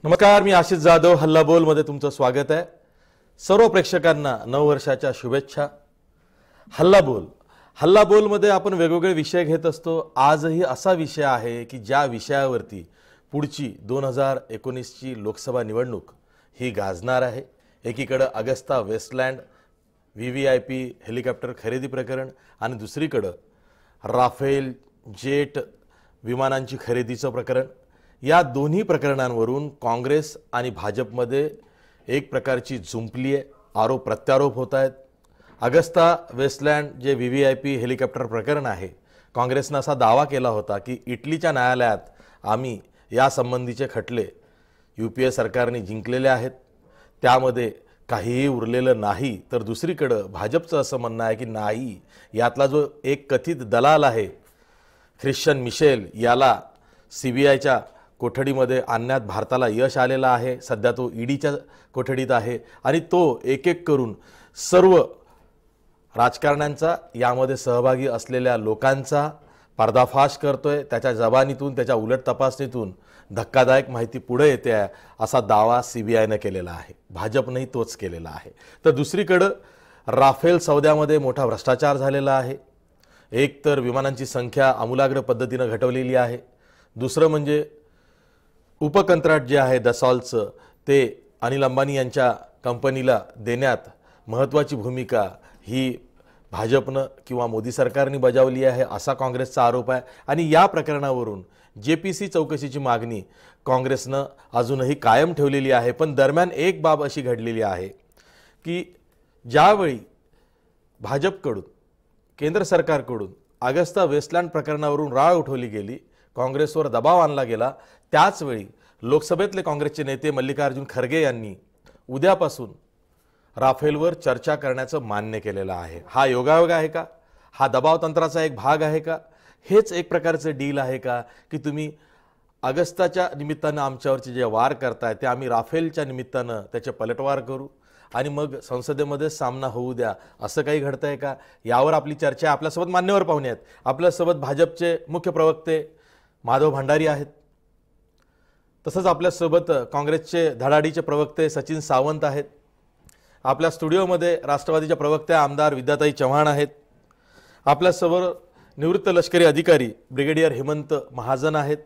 नमस्कार, मी आशिष जाधव. हल्लाबोल मध्ये तुमचं स्वागत आहे. सर्व प्रेक्षकांना नववर्षाच्या शुभेच्छा. हल्लाबोल मध्ये आपण वेगवेगळे विषय घेत असतो. आजही असा विषय आहे की ज्या विषयावरती पुढची 2019ची लोकसभा निवडणूक ही गाजणार आहे. एकीकडे अगस्ता वेस्टलँड VVIP हेलिकॉप्टर खरेदी प्रकरण आणि दुसरीकडे राफेल जेट विमानांची खरेदीचं प्रकरण. या दोन्ही प्रकरणांवरून काँग्रेस आणि भाजपमध्ये एक प्रकारची जुंपली आहे. आरोप प्रत्यारोप होत आहेत. अगस्ता वेस्टलँड जे VVIP हेलिकॉप्टर प्रकरण आहे, काँग्रेसनं असा दावा केला होता की इटलीच्या न्यायालयात आम्ही यासंबंधीचे खटले UPA सरकारने जिंकलेले आहेत, त्यामध्ये काहीही उरलेलं नाही. तर दुसरीकडे भाजपचं असं म्हणणं आहे की नाही, यातला जो एक कथित दलाल आहे ख्रिश्चन मिशेल, याला CBIच्या कोठडीमध्ये आणण्यात भारताला यश आलेलं आहे. सध्या तो EDच्या कोठडीत आहे आणि तो एक एक करून सर्व राजकारण्यांचा, यामध्ये सहभागी असलेल्या लोकांचा पर्दाफाश करतोय. त्याच्या जबानीतून, त्याच्या उलट तपासणीतून धक्कादायक माहिती पुढे येते आहे, असा दावा CBIने केलेला आहे. भाजपनेही तोच केलेला आहे. तर दुसरीकडे राफेल सौद्यामध्ये मोठा भ्रष्टाचार झालेला आहे. एक तर विमानांची संख्या आमूलाग्र पद्धतीने घटवलेली आहे. दुसरं म्हणजे उपकंत्राट जे आहे दसॉल्टचं, ते अनिल अंबानी यांच्या कंपनीला देण्यात महत्त्वाची भूमिका ही भाजपनं किंवा मोदी सरकारने बजावली आहे, असा काँग्रेसचा आरोप आहे. आणि या प्रकरणावरून JPC चौकशीची मागणी काँग्रेसनं अजूनही कायम ठेवलेली आहे. पण दरम्यान एक बाब अशी घडलेली आहे की ज्यावेळी भाजपकडून, केंद्र सरकारकडून अगस्ता वेस्टलँड प्रकरणावरून राळ उठवली गेली, काँग्रेसवर दबाव आणला गेला, त्याचवेळी लोकसभेतले काँग्रेसचे नेते मल्लिकार्जुन खरगे यांनी उद्यापासून राफेलवर चर्चा करण्याचं मान्य केलेलं आहे. हा योगायोग आहे का? हा दबाव तंत्राचा एक भाग आहे का? हेच एक प्रकारचं डील आहे का की तुम्ही अगस्ताच्या निमित्तानं आमच्यावरचे जे वार करताय ते आम्ही राफेलच्या निमित्तानं त्याचे पलटवार करू आणि मग संसदेमध्ये सामना होऊ द्या, असं काही घडतंय का? यावर आपली चर्चा. आपल्यासोबत मान्यवर पाहुणे आहेत. आपल्यासोबत भाजपचे मुख्य प्रवक्ते माधव भंडारी आहेत. तसंच आपल्यासोबत काँग्रेसचे धडाडीचे प्रवक्ते सचिन सावंत आहेत. आपल्या स्टुडिओमध्ये राष्ट्रवादीच्या प्रवक्त्या आमदार विद्याताई चव्हाण आहेत. आपल्यासोबत निवृत्त लष्करी अधिकारी ब्रिगेडियर हेमंत महाजन आहेत.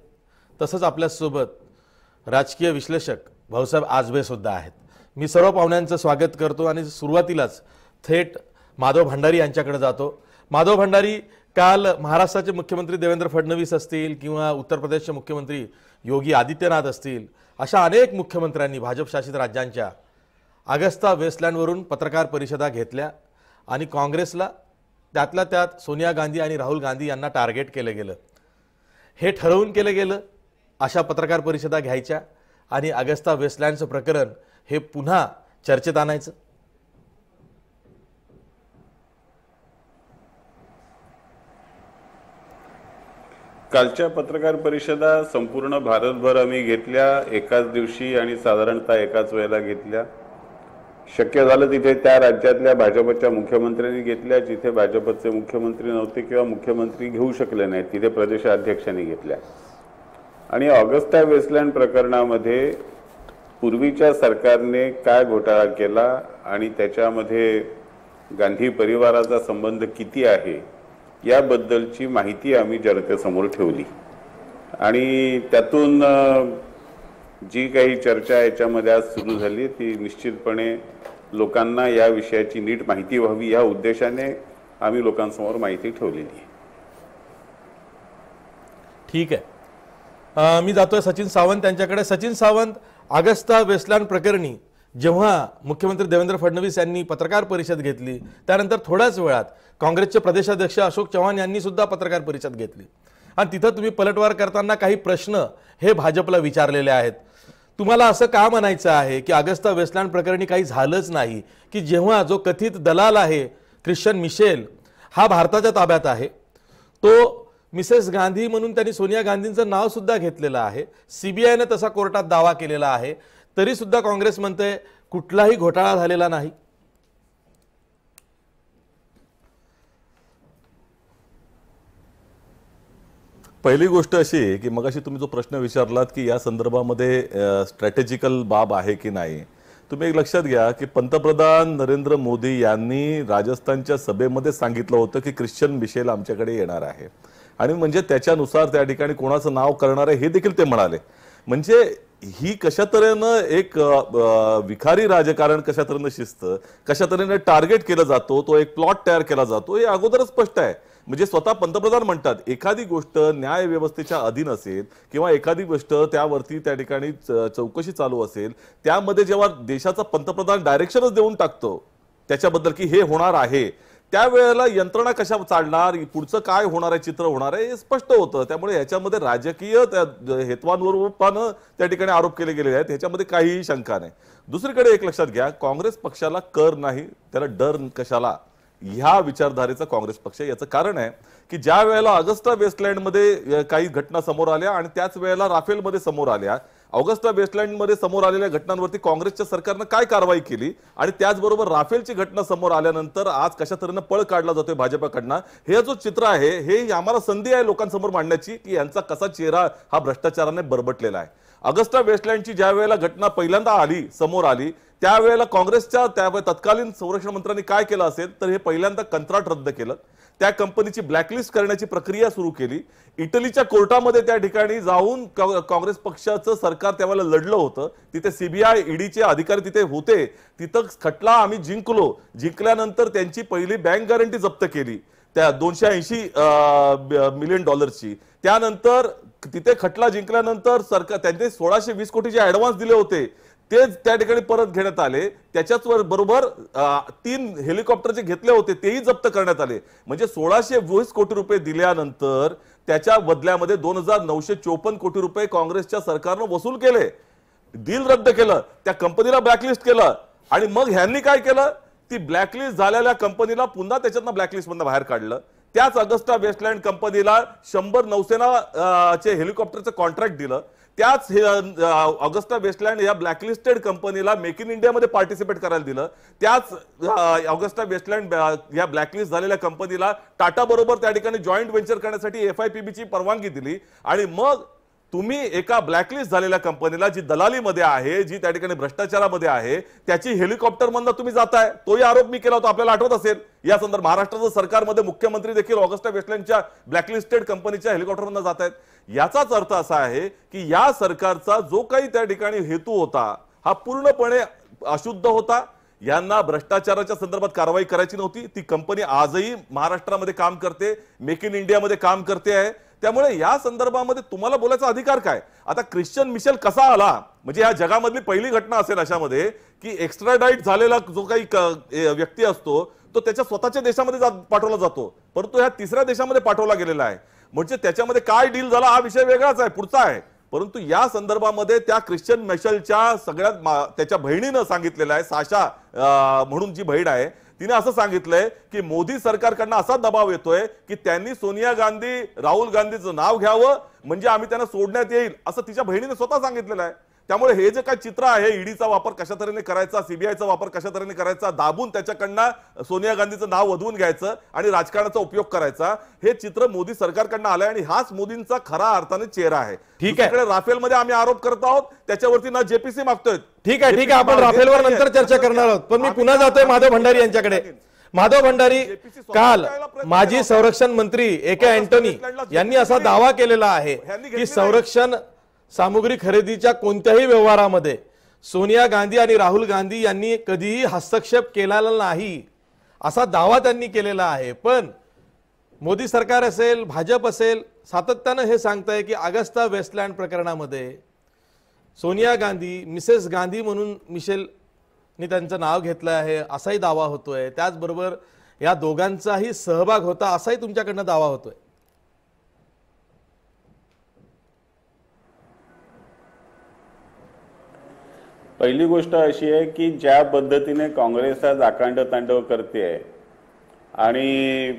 तसंच आपल्यासोबत राजकीय विश्लेषक भाऊसाहेब आजबे सुद्धा आहेत. मी सर्व पाहुण्यांचं स्वागत करतो आणि सुरुवातीलाच थेट माधव भंडारी यांच्याकडे जातो. माधव भंडारी, काल महाराष्ट्राचे मुख्यमंत्री देवेंद्र फडणवीस असतील किंवा उत्तर प्रदेशचे मुख्यमंत्री योगी आदित्यनाथ असतील, अशा अनेक मुख्यमंत्र्यांनी भाजप शासित राज्यांच्या अगस्ता वेस्टलँडवरून पत्रकार परिषदा घेतल्या आणि काँग्रेसला, त्यातल्या त्यात सोनिया गांधी आणि राहुल गांधी यांना टार्गेट केलं गेलं. हे ठरवून केलं गेलं अशा पत्रकार परिषदा घ्यायच्या आणि अगस्ता वेस्टलँडचं प्रकरण हे पुन्हा चर्चेत आणायचं. कालच्या पत्रकार परिषदा संपूर्ण भारतभर आम्ही घेतल्या, एकाच दिवशी आणि साधारणतः एकाच वेळेला घेतल्या. शक्य झालं तिथे त्या राज्यातल्या भाजपच्या मुख्यमंत्र्यांनी घेतल्या, जिथे भाजपचे मुख्यमंत्री नव्हते किंवा मुख्यमंत्री घेऊ शकले नाहीत तिथे प्रदेशाध्यक्षांनी घेतल्या. आणि ऑगस्टा वेस्टलँड प्रकरणामध्ये पूर्वीच्या सरकारने काय घोटाळा केला आणि त्याच्यामध्ये गांधी परिवाराचा संबंध किती आहे याबद्दलची माहिती आम्ही जनतेसमोर ठेवली. आणि त्यातून जी काही चर्चा याच्यामध्ये आज सुरू झाली ती निश्चितपणे लोकांना या विषयाची नीट माहिती व्हावी या उद्देशाने आम्ही लोकांसमोर माहिती ठेवलेली आहे. ठीक आहे. मी जातोय सचिन सावंत यांच्याकडे. सचिन सावंत, अगस्ता वेस्टलँड प्रकरणी जेव्हा मुख्यमंत्री देवेंद्र फडणवीस यांनी पत्रकार परिषद घेतली, त्यानंतर थोड्याच वेळात काँग्रेसचे प्रदेशाध्यक्ष अशोक चव्हाण यांनी सुद्धा पत्रकार परिषद घेतली आणि तिथं तुम्ही पलटवार करताना काही प्रश्न हे भाजपला विचारलेले आहेत. तुम्हाला असं का म्हणायचं आहे की अगस्ता वेस्टलँड प्रकरणी काही झालंच नाही, की जेव्हा जो कथित दलाल आहे ख्रिश्चन मिशेल हा भारताच्या ताब्यात आहे, तो मिसेस गांधी म्हणून त्यांनी सोनिया गांधींचं नाव सुद्धा घेतलेलं आहे, CBIने तसा कोर्टात दावा केलेला आहे, तरी सुद्धा काँग्रेस म्हणते कुठलाही घोटाळा झालेला नाही. पहिली गोष्ट अशी आहे की मगाशी तुम्ही जो प्रश्न विचारलात की या संदर्भामध्ये स्ट्रॅटेजिकल बाब आहे की नाही, तुम्ही एक लक्षात घ्या की पंतप्रधान नरेंद्र मोदी यांनी राजस्थानच्या सभेमध्ये सांगितलं होतं की ख्रिश्चन मिशेल आमच्याकडे येणार आहे आणि म्हणजे त्याच्यानुसार त्या ठिकाणी कोणाचं नाव करणार आहे हे देखील ते म्हणाले. म्हणजे ही कशा तऱ्हेनं एक विखारी राजकारण, कशा तऱ्हेनं शिस्त, कशा तऱ्हेनं टार्गेट केलं जातो, तो एक प्लॉट तयार केला जातो हे अगोदरच स्पष्ट आहे. म्हणजे स्वतः पंतप्रधान म्हणतात एखादी गोष्ट न्याय व्यवस्थेच्या अधीन असेल किंवा एखादी गोष्ट त्यावरती त्या ठिकाणी चौकशी चालू असेल, त्यामध्ये जेव्हा देशाचा पंतप्रधान डायरेक्शनच देऊन टाकतो त्याच्याबद्दल की हे होणार आहे, त्यावेळेला यंत्रणा कशा चालणार, पुढचं काय होणार आहे, चित्र होणार आहे हे स्पष्ट होतं. त्यामुळे ह्याच्यामध्ये राजकीय हेतवांवरून त्या ठिकाणी आरोप केले गेलेले आहेत, ह्याच्यामध्ये काहीही शंका नाही. दुसरीकडे एक लक्षात घ्या, काँग्रेस पक्षाला कर नाही, त्याला डर कशाला, ह्या विचारधारेचा काँग्रेस पक्ष. याचं कारण आहे की ज्या वेळेला ऑगस्टा वेस्टलँडमध्ये काही घटना समोर आल्या आणि त्याच वेळेला राफेलमध्ये समोर आल्या, ऑगस्टा वेस्टलँडमध्ये समोर आलेल्या घटनांवरती काँग्रेसच्या सरकारनं काय कारवाई केली आणि त्याचबरोबर राफेलची घटना समोर आल्यानंतर आज कशा तऱ्हेनं पळ काढला जातोय भाजपकडनं, हे जो चित्र आहे हे आम्हाला संधी आहे लोकांसमोर मांडण्याची की यांचा कसा चेहरा हा भ्रष्टाचाराने बरबटलेला आहे. ऑगस्टा वेस्टलँडची ज्या वेळेला घटना पहिल्यांदा समोर आली त्यावेळेला काँग्रेसच्या तत्कालीन संरक्षण मंत्र्यांनी काय केलं असेल तर हे पहिल्यांदा कंत्राट रद्द केलं, त्या कंपनीची ब्लॅकलिस्ट करण्याची प्रक्रिया सुरू केली. इटलीच्या कोर्टामध्ये त्या ठिकाणी जाऊन काँग्रेस पक्षाचं सरकार त्यावेळेला लढलं होतं, तिथे सीबीआय ईडीचे अधिकारी तिथे होते, तिथं खटला आम्ही जिंकल्यानंतर त्यांची पहिली बँक गॅरंटी जप्त केली त्या $280 मिलियन. त्यानंतर तिथे खटला जिंकल्यानंतर सरकार त्यांनी 1620 कोटीचे ऍडव्हान्स दिले होते ते त्या ठिकाणी परत घेण्यात आले. त्याच्याच बरोबर 3 हेलिकॉप्टर जे घेतले होते तेही जप्त करण्यात आले. म्हणजे 1620 कोटी रुपये दिल्यानंतर त्याच्या बदल्यामध्ये 2954 कोटी रुपये काँग्रेसच्या सरकारनं वसूल केले, डील रद्द केलं, त्या कंपनीला ब्लॅकलिस्ट केलं. आणि मग ह्यांनी काय केलं, ती ब्लॅकलिस्ट झालेल्या कंपनीला पुन्हा त्याच्यातनं ब्लॅकलिस्ट मधून बाहेर काढलं. त्याच ऑगस्टा वेस्टलँड कंपनीला 100 नौसेनाचे हेलिकॉप्टरचं कॉन्ट्रॅक्ट दिलं. त्याच ऑगस्टा वेस्टलँड या ब्लॅकलिस्टेड कंपनीला मेक इन इंडियामध्ये पार्टिसिपेट करायला दिलं. त्याच ऑगस्टा वेस्टलँड या ब्लॅकलिस्ट झालेल्या कंपनीला टाटा बरोबर त्या ठिकाणी जॉईंट व्हेंचर करण्यासाठी FIPBची परवानगी दिली. आणि मग तुम्ही एका ब्लॅकलिस्ट झालेल्या कंपनीला जी दलालीमध्ये आहे, जी त्या ठिकाणी भ्रष्टाचारामध्ये आहे, त्याची हेलिकॉप्टर मधनं तुम्ही जाताय. तोही आरोप मी केला होता, आपल्याला आठवत असेल. या संदर्भात महाराष्ट्राचं सरकारमध्ये मुख्यमंत्री देखील ऑगस्टा वेस्टलँडच्या ब्लॅकलिस्टेड कंपनीच्या हेलिकॉप्टर मधनं जात आहेत. याचाच अर्थ असा आहे की या सरकारचा जो काही त्या ठिकाणी हेतू होता हा पूर्णपणे अशुद्ध होता. यांना भ्रष्टाचाराच्या संदर्भात कारवाई करायची नव्हती. ती कंपनी आजही महाराष्ट्रामध्ये काम करते, मेक इन इंडियामध्ये काम करते आहे. त्यामुळे या संदर्भामध्ये तुम्हाला बोलायचा अधिकार काय. आता ख्रिश्चन मिशेल कसा आला, म्हणजे या जगामधली पहिली घटना असेल अशामध्ये की एक्स्ट्राडाईट झालेला जो काही व्यक्ती असतो तो त्याच्या स्वतःच्या देशामध्ये पाठवला जातो, परंतु ह्या तिसऱ्या देशामध्ये पाठवला गेलेला आहे. म्हणजे त्याच्यामध्ये काय डील झाला हा विषय वेगळाच आहे, पुढचा आहे. परंतु या संदर्भामध्ये त्या ख्रिश्चन मिशेलच्या सगळ्यात त्याच्या बहिणीनं सांगितलेलं आहे, साशा म्हणून जी बहीण आहे तिने असं सांगितलंय की मोदी सरकारकडनं असा दबाव येतोय की त्यांनी सोनिया गांधी, राहुल गांधीचं नाव घ्यावं म्हणजे आम्ही त्यांना सोडण्यात येईल, असं तिच्या बहिणीने स्वतः सांगितलेलं आहे. त्यामुळे हे जे काय चित्र आहे, ईडीचा वापर कशा तऱ्हेने करायचा, सीबीआयचा वापर कशा तऱ्हेने करायचा, दाबून त्याच्याकडनं सोनिया गांधीचं नाव वधवून घ्यायचं आणि राजकारणाचा उपयोग करायचा, हे चित्र मोदी सरकारकडनं आलंय आणि हाच मोदींचा खरा अर्थाने चेहरा आहे. ठीक आहे, राफेलमध्ये आम्ही आरोप करत आहोत, त्याच्यावरती ना जेपीसी मागतोय. ठीक आहे, आपण राफेलवर नंतर चर्चा करणार आहोत. पण मी पुन्हा जातोय माधव भंडारी यांच्याकडे. माधव भंडारी, काल माजी संरक्षण मंत्री AK अँटोनी यांनी असा दावा केलेला आहे की संरक्षण सामुग्री खरेदीच्या कोणत्याही व्यवहारामध्ये सोनिया गांधी आणि राहुल गांधी यांनी कधीही हस्तक्षेप केलेला नाही, असा दावा त्यांनी केलेला आहे. पण मोदी सरकार असेल, भाजप असेल, सातत्यानं हे सांगताय की ऑगस्टा वेस्टलँड प्रकरणामध्ये सोनिया गांधी, मिसेस गांधी म्हणून मिशेलनी त्यांचं नाव घेतलं आहे असाही दावा होतोय. त्याचबरोबर या दोघांचाही सहभाग होता असाही तुमच्याकडनं दावा होतोय. पहिली गोष्ट अशी आहे की ज्या पद्धतीने काँग्रेस आज आकांड तांडव करते आहे आणि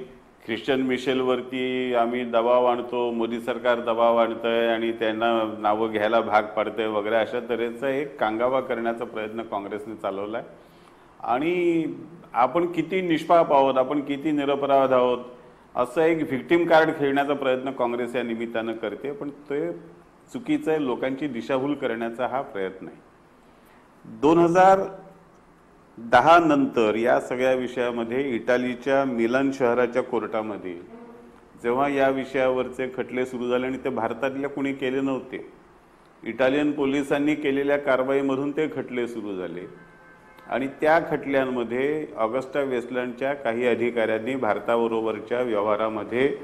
ख्रिश्चन मिशेलवरती आम्ही दबाव आणतो, मोदी सरकार दबाव आणतंय आणि त्यांना नावं घ्यायला भाग पाडतंय वगैरे, अशा तऱ्हेचा एक कांगावा करण्याचा प्रयत्न काँग्रेसने चालवला आहे. आणि आपण किती निष्पाप आहोत, आपण किती निरपराध आहोत. असं एक व्हिक्टिम कार्ड खेळण्याचा प्रयत्न काँग्रेस या निमित्तानं करते, पण ते चुकीचं आहे. लोकांची दिशाभूल करण्याचा हा प्रयत्न आहे. 2010 नंतर या सगळ्या विषयामध्ये इटालीच्या मिलान शहराच्या कोर्टामध्ये जेव्हा या विषयावरचे खटले सुरू झाले, आणि ते भारतातल्या कुणी केले नव्हते, इटालियन पोलिसांनी केलेल्या कारवाईमधून ते खटले सुरू झाले. आणि त्या खटल्यांमध्ये ऑगस्टा वेस्टलँडच्या काही अधिकाऱ्यांनी भारताबरोबरच्या व्यवहारामध्ये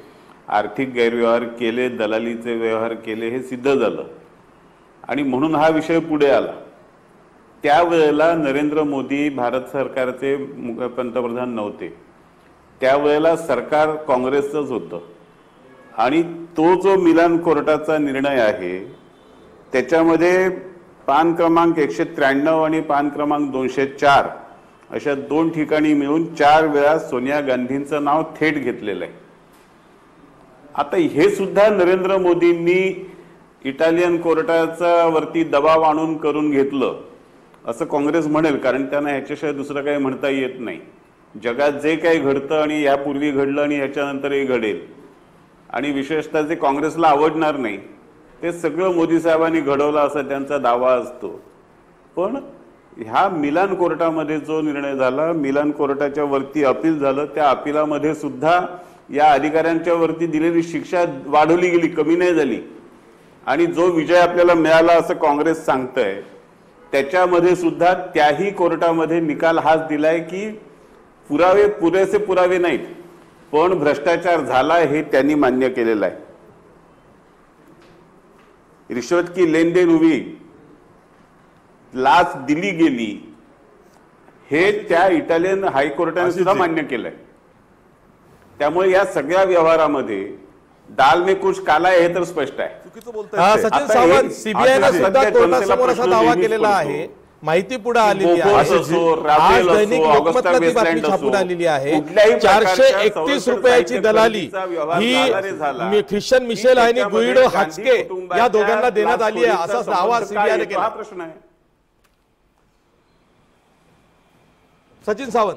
आर्थिक गैरव्यवहार केले, दलालीचे व्यवहार केले, हे सिद्ध झालं. आणि म्हणून हा विषय पुढे आला. त्यावेळेला नरेंद्र मोदी भारत सरकारचे पंतप्रधान नव्हते. त्यावेळेला सरकार काँग्रेसचंच होतं. आणि तो जो मिलान कोर्टाचा निर्णय आहे त्याच्यामध्ये पान क्रमांक 193 आणि पान क्रमांक 204 अशा 2 ठिकाणी मिळून 4 वेळा सोनिया गांधींचं नाव थेट घेतलेलं आहे. आता हे सुद्धा नरेंद्र मोदींनी इटालियन कोर्टाचा वरती दबाव आणून करून घेतलं असं काँग्रेस म्हणेल, कारण त्यांना ह्याच्याशिवाय दुसरं काही म्हणता येत नाही. जगात जे काही घडतं आणि यापूर्वी घडलं आणि ह्याच्यानंतरही घडेल, आणि विशेषतः जे काँग्रेसला आवडणार नाही ते सगळं मोदी साहेबांनी घडवलं असा त्यांचा दावा असतो. पण ह्या मिलान कोर्टामध्ये जो निर्णय झाला, मिलान कोर्टाच्या वरती अपील झालं, त्या अपिलामध्ये सुद्धा या अधिकाऱ्यांच्या वरती दिलेली शिक्षा वाढवली गेली, कमी नाही झाली. आणि जो विजय आपल्याला मिळाला असं काँग्रेस सांगतंय, त्याच्यामध्ये सुद्धा त्याही कोर्टामध्ये निकाल हाच दिलाय की पुरेसे पुरावे नाहीत, पण भ्रष्टाचार झाला हे त्यांनी मान्य केलेलं आहे. रिश्वत की लेनदेन हुई, लाच दिली गेली, हे त्या इटालियन हायकोर्टाने सुद्धा मान्य केलंय. त्यामुळे या सगळ्या व्यवहारामध्ये दाल में कुछ काला आहे हे तर स्पष्ट आहे. चुकीचं बोलताय. सचिन सावंत, सीबीआयने सुद्धा कोर्टासमोर असा दावा केलेला आहे, माहिती पुढे आलेली आहे. आज दैनिक लोकमतला ती बातमी छापून आलेली आहे. 431 रुपयाची दलाली ही ख्रिश्चन मिशेल आणि गुइडो हाचके या दोघांना देण्यात आली आहे, असा दावा सीबीआयने केला. प्रश्न आहे. सचिन सावंत,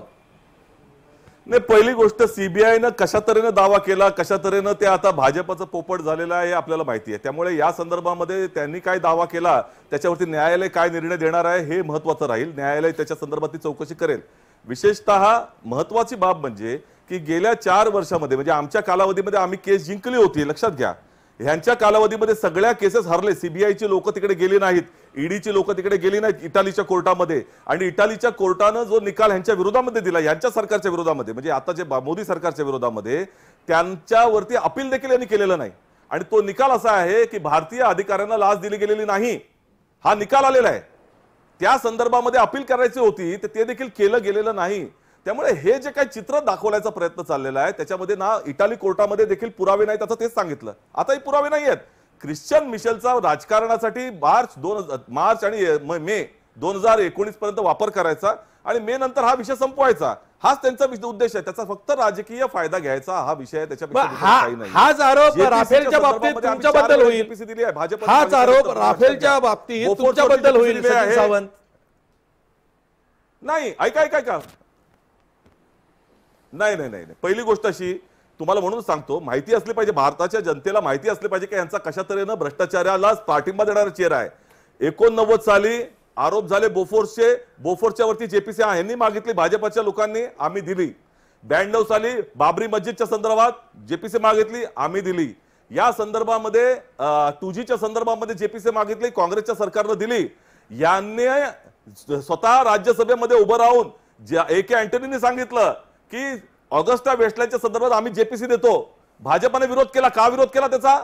नाही, पहिली गोष्ट सीबीआयनं कशा तऱ्हेनं दावा केला, कशा तऱ्हेनं ते आता भाजपचं पोपट झालेलं आहे हे आपल्याला माहिती आहे. त्यामुळे या संदर्भामध्ये त्यांनी काय दावा केला, त्याच्यावरती न्यायालय काय निर्णय देणार आहे हे महत्वाचं राहील. न्यायालय त्याच्या संदर्भातली चौकशी करेल. विशेषतः महत्वाची बाब म्हणजे की गेल्या 4 वर्षामध्ये, म्हणजे आमच्या कालावधीमध्ये आम्ही केस जिंकली होती, लक्षात घ्या. ह्यांच्या कालावधीमध्ये सगळ्या केसेस हरले. सीबीआयची लोक तिकडे गेली नाहीत, ईडीची लोक तिकडे गेली नाहीत इटालीच्या कोर्टामध्ये. आणि इटालीच्या कोर्टानं जो निकाल ह्यांच्या विरोधामध्ये दिला, यांच्या सरकारच्या विरोधामध्ये, म्हणजे आता जे मोदी सरकारच्या विरोधामध्ये, त्यांच्यावरती अपील देखील यांनी केलेलं नाही. आणि तो निकाल असा आहे की भारतीय अधिकाऱ्यांना लाच दिली गेलेली नाही, हा निकाल आलेला आहे. त्या संदर्भामध्ये अपील करायची होती, ते देखील केलं गेलेलं नाही. त्यामुळे हे जे काही चित्र दाखवण्याचा प्रयत्न चाललेला आहे त्याच्यामध्ये ना इटाली कोर्टामध्ये देखील पुरावे नाहीत, आता तेच सांगितलं. आताही पुरावे नाही आहेत. ख्रिश्चन मिशेलचा राजकारणासाठी मार्च आणि मे 2019 पर्यंत वापर करायचा आणि मे नंतर हा विषय संपवायचा, हाच त्यांचा उद्देश आहे. त्याचा फक्त राजकीय फायदा घ्यायचा हा विषय आहे, त्याच्यापेक्षा काही नाही. हाच आरोप राफेलच्या बाबतीत तुमच्याबद्दल होईल, हाच आरोप राफेलच्या बाबतीत तुमच्याबद्दल होईल सचिन सावंत. नाही, ऐका नाही. पहिली गोष्ट अशी तुम्हाला म्हणून सांगतो, माहिती असली पाहिजे, भारताच्या जनतेला माहिती असली पाहिजे की यांचा कशा तऱ्हेनं भ्रष्टाचाराला पाठिंबा देणारा चेहरा आहे. 89 साली आरोप झाले बोफोर्सच्या वरती जेपीसी यांनी मागितली, भाजपच्या लोकांनी, आम्ही दिली. 92 साली बाबरी मस्जिदच्या संदर्भात जेपीसी मागितली, आम्ही दिली. या संदर्भामध्ये 2Gच्या संदर्भामध्ये जेपीसी मागितली, काँग्रेसच्या सरकारनं दिली. यांनी स्वतः राज्यसभेमध्ये उभं राहून AK अँटनींनी सांगितलं की ऑगस्टा वेस्टलँडच्या संदर्भात आम्ही जेपीसी देतो. भाजपाने विरोध केला. का विरोध केला त्याचा?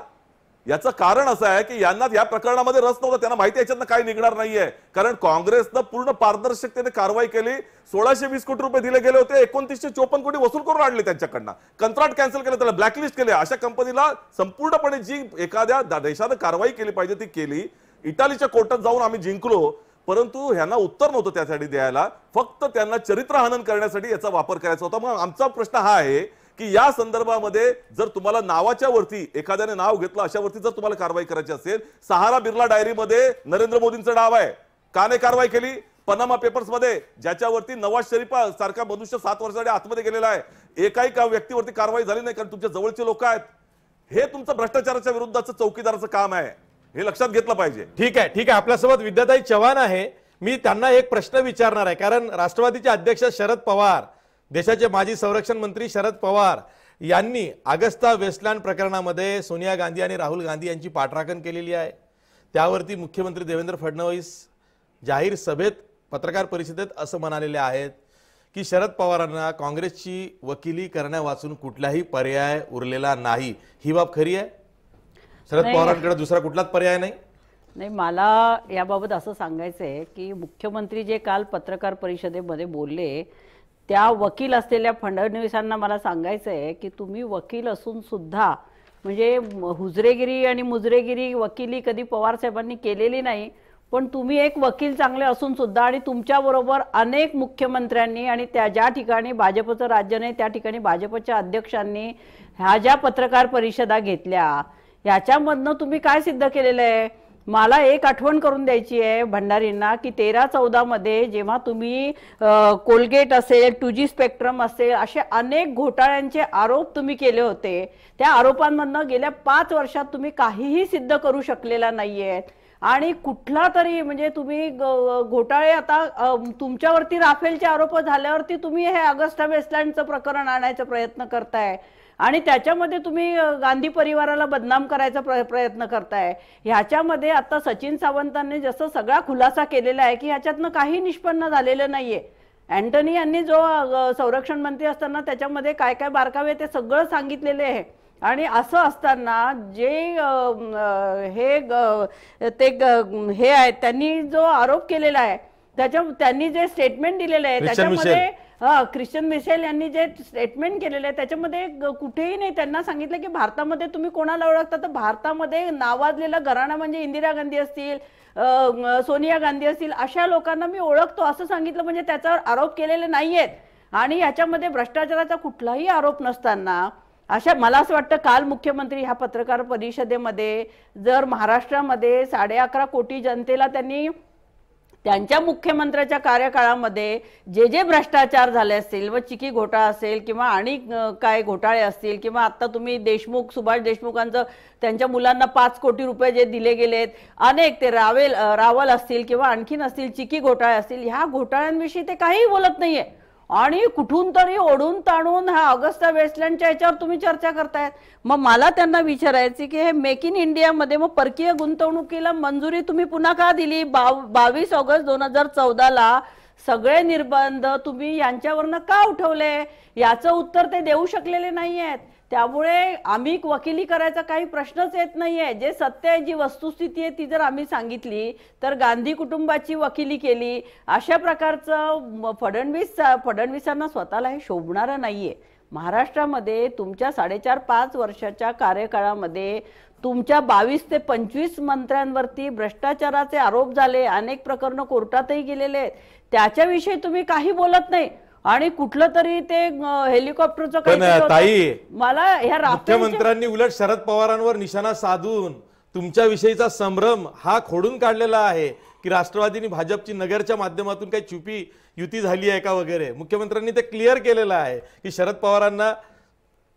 याचं कारण असं आहे की यांना या प्रकरणामध्ये रस नव्हता, त्यांना माहिती याच्यातनं काही निघणार नाहीये. कारण काँग्रेसनं पूर्ण पारदर्शकतेने कारवाई केली. 1620 कोटी रुपये दिले गेले होते, 2954 कोटी वसूल करून आणले त्यांच्याकडनं, कंत्राट कॅन्सल केलं, त्याला ब्लॅकलिस्ट केले. अशा कंपनीला संपूर्णपणे जी एखाद्या देशानं कारवाई केली पाहिजे ती केली. इटालीच्या कोर्टात जाऊन आम्ही जिंकलो, परंतु ह्यांना उत्तर नव्हतं त्यासाठी द्यायला, फक्त त्यांना चरित्रहनन करण्यासाठी याचा वापर करायचा होता. मग आमचा प्रश्न हा आहे की या संदर्भामध्ये जर तुम्हाला नावाच्या वरती एखाद्याने नाव घेतलं, अशा वरती जर तुम्हाला कारवाई करायची असेल, सहारा बिर्ला डायरीमध्ये नरेंद्र मोदींचं नाव आहे, का नाही कारवाई केली? पनामा पेपर्स मध्ये, ज्याच्यावरती नवाज शरीफ सारखा मनुष्य 7 वर्षासाठी आतमध्ये गेलेला आहे, एकाही व्यक्तीवरती कारवाई झाली नाही, कारण तुमच्या जवळचे लोक आहेत. हे तुमचं भ्रष्टाचाराच्या विरुद्धचं चौकीदाराचं काम आहे, हे लक्षात घेतलं पाहिजे. ठीक आहे. आपल्यासोबत विद्याताई चव्हाण आहे. मी त्यांना एक प्रश्न विचारणार आहे, कारण राष्ट्रवादीचे अध्यक्ष शरद पवार, देशाचे माजी संरक्षण मंत्री शरद पवार यांनी अगस्ता वेस्टलँड प्रकरणामध्ये सोनिया गांधी आणि राहुल गांधी यांची पाठराखण केलेली आहे. त्यावरती मुख्यमंत्री देवेंद्र फडणवीस जाहीर सभेत, पत्रकार परिषदेत असं म्हणालेले आहेत की शरद पवारांना काँग्रेसची वकिली करण्यावाचून कुठलाही पर्याय उरलेला नाही. ही बाब खरी आहे? शरद पवारांकडे दुसरा कुठलाच पर्याय नाही? नाही, मला याबाबत असं सांगायचं आहे की मुख्यमंत्री जे काल पत्रकार परिषदेमध्ये बोलले, त्या वकील असलेल्या फडणवीसांना मला सांगायचं आहे की तुम्ही वकील असून सुद्धा, म्हणजे हुजरेगिरी आणि मुजरेगिरी वकिली कधी पवार साहेबांनी केलेली नाही, पण तुम्ही एक वकील चांगले असून सुद्धा, आणि तुमच्याबरोबर अनेक मुख्यमंत्र्यांनी आणि त्या ज्या ठिकाणी भाजपचं राज्य नाही त्या ठिकाणी भाजपच्या अध्यक्षांनी ह्या ज्या पत्रकार परिषदा घेतल्या, याच्यामधनं तुम्ही काय सिद्ध केलेलं आहे? मला एक आठवण करून द्यायची आहे भंडारींना की 13-14 मध्ये जेव्हा तुम्ही कोलगेट असेल, 2G स्पेक्ट्रम असेल, असे अनेक घोटाळ्यांचे आरोप तुम्ही केले होते. त्या आरोपांमधनं गेल्या 5 वर्षात तुम्ही काहीही सिद्ध करू शकलेला नाहीयेत. आणि कुठला तरी म्हणजे तुम्ही घोटाळे, आता तुमच्यावरती राफेलचे आरोप झाल्यावरती तुम्ही हे अगस्टा वेस्टलँडचं प्रकरण आणायचा प्रयत्न करताय आणि त्याच्यामध्ये तुम्ही गांधी परिवाराला बदनाम करायचा प्रयत्न करताय. ह्याच्यामध्ये आता सचिन सावंतांनी जसं सगळा खुलासा केलेला आहे की ह्याच्यातनं काही निष्पन्न झालेलं नाहीये. अँटनी यांनी जो संरक्षण मंत्री असताना त्याच्यामध्ये काय काय बारकावे ते सगळं सांगितलेले आहे. आणि असं असताना जे हे आहेत त्यांनी जो आरोप केलेला आहे, त्यांनी जे स्टेटमेंट दिलेलं आहे त्याच्यामध्ये ख्रिश्चन मिशेल यांनी जे स्टेटमेंट केलेलं आहे त्याच्यामध्ये कुठेही नाही त्यांना सांगितलं की भारतामध्ये तुम्ही कोणाला ओळखता, तर भारतामध्ये नावाजलेला घराणा म्हणजे इंदिरा गांधी असतील, सोनिया गांधी असतील, अशा लोकांना मी ओळखतो असं सांगितलं. म्हणजे त्याच्यावर आरोप केलेले नाहीयेत आणि याच्यामध्ये भ्रष्टाचाराचा कुठलाही आरोप नसताना अशा, मला असं वाटतं काल मुख्यमंत्री ह्या पत्रकार परिषदेमध्ये जर महाराष्ट्रामध्ये 11.5 कोटी जनतेला त्यांनी त्यांच्या मुख्यमंत्र्याच्या कार्यकाळामध्ये जे जे भ्रष्टाचार झाले असतील व चिकी घोटाळा असेल किंवा आणि काय घोटाळे असतील किंवा आता तुम्ही सुभाष देशमुखांचं त्यांच्या मुलांना 5 कोटी रुपये जे दिले गेलेत, अनेक ते रावल असतील किंवा आणखीन असतील, चिकी घोटाळे असतील, ह्या घोटाळ्यांविषयी ते काही बोलत नाहीये. आणि कुठून तरी ओढून ताणून हा ऑगस्टा वेस्टलँडच्या याच्यावर तुम्ही चर्चा करतायत. मग मला त्यांना विचारायचे की हे मेक इन इंडियामध्ये मग परकीय गुंतवणुकीला मंजुरी तुम्ही पुन्हा का दिली? 22 ऑगस्ट 2014ला सगळे निर्बंध तुम्ही यांच्यावरनं का उठवले? याचं उत्तर ते देऊ शकलेले नाहीयेत. त्यामुळे आम्ही वकिली करायचा काही प्रश्नच येत नाहीये. जे सत्य आहे, जी वस्तुस्थिती आहे ती जर आम्ही सांगितली तर गांधी कुटुंबाची वकिली केली अशा प्रकारचं फडणवीसांना स्वतःला हे शोभणारं नाहीये. महाराष्ट्रामध्ये तुमच्या 4.5 वर्षाच्या कार्यकाळामध्ये तुमच्या 22 ते 25 मंत्र्यांवरती भ्रष्टाचाराचे आरोप झाले, अनेक प्रकरणं कोर्टातही गेलेले आहेत, त्याच्याविषयी तुम्ही काही बोलत नाही. आणि कुठलं तरी ते हेलिकॉप्टरचं काही, मला ह्या मुख्यमंत्र्यांनी उलट शरद पवारांवर निशाणा साधून तुमच्याविषयीचा संभ्रम हा खोडून काढलेला आहे की राष्ट्रवादीने भाजपची नगरच्या माध्यमातून काही चुपी युती झाली आहे का वगैरे. मुख्यमंत्र्यांनी ते क्लिअर केलेलं आहे की शरद पवारांना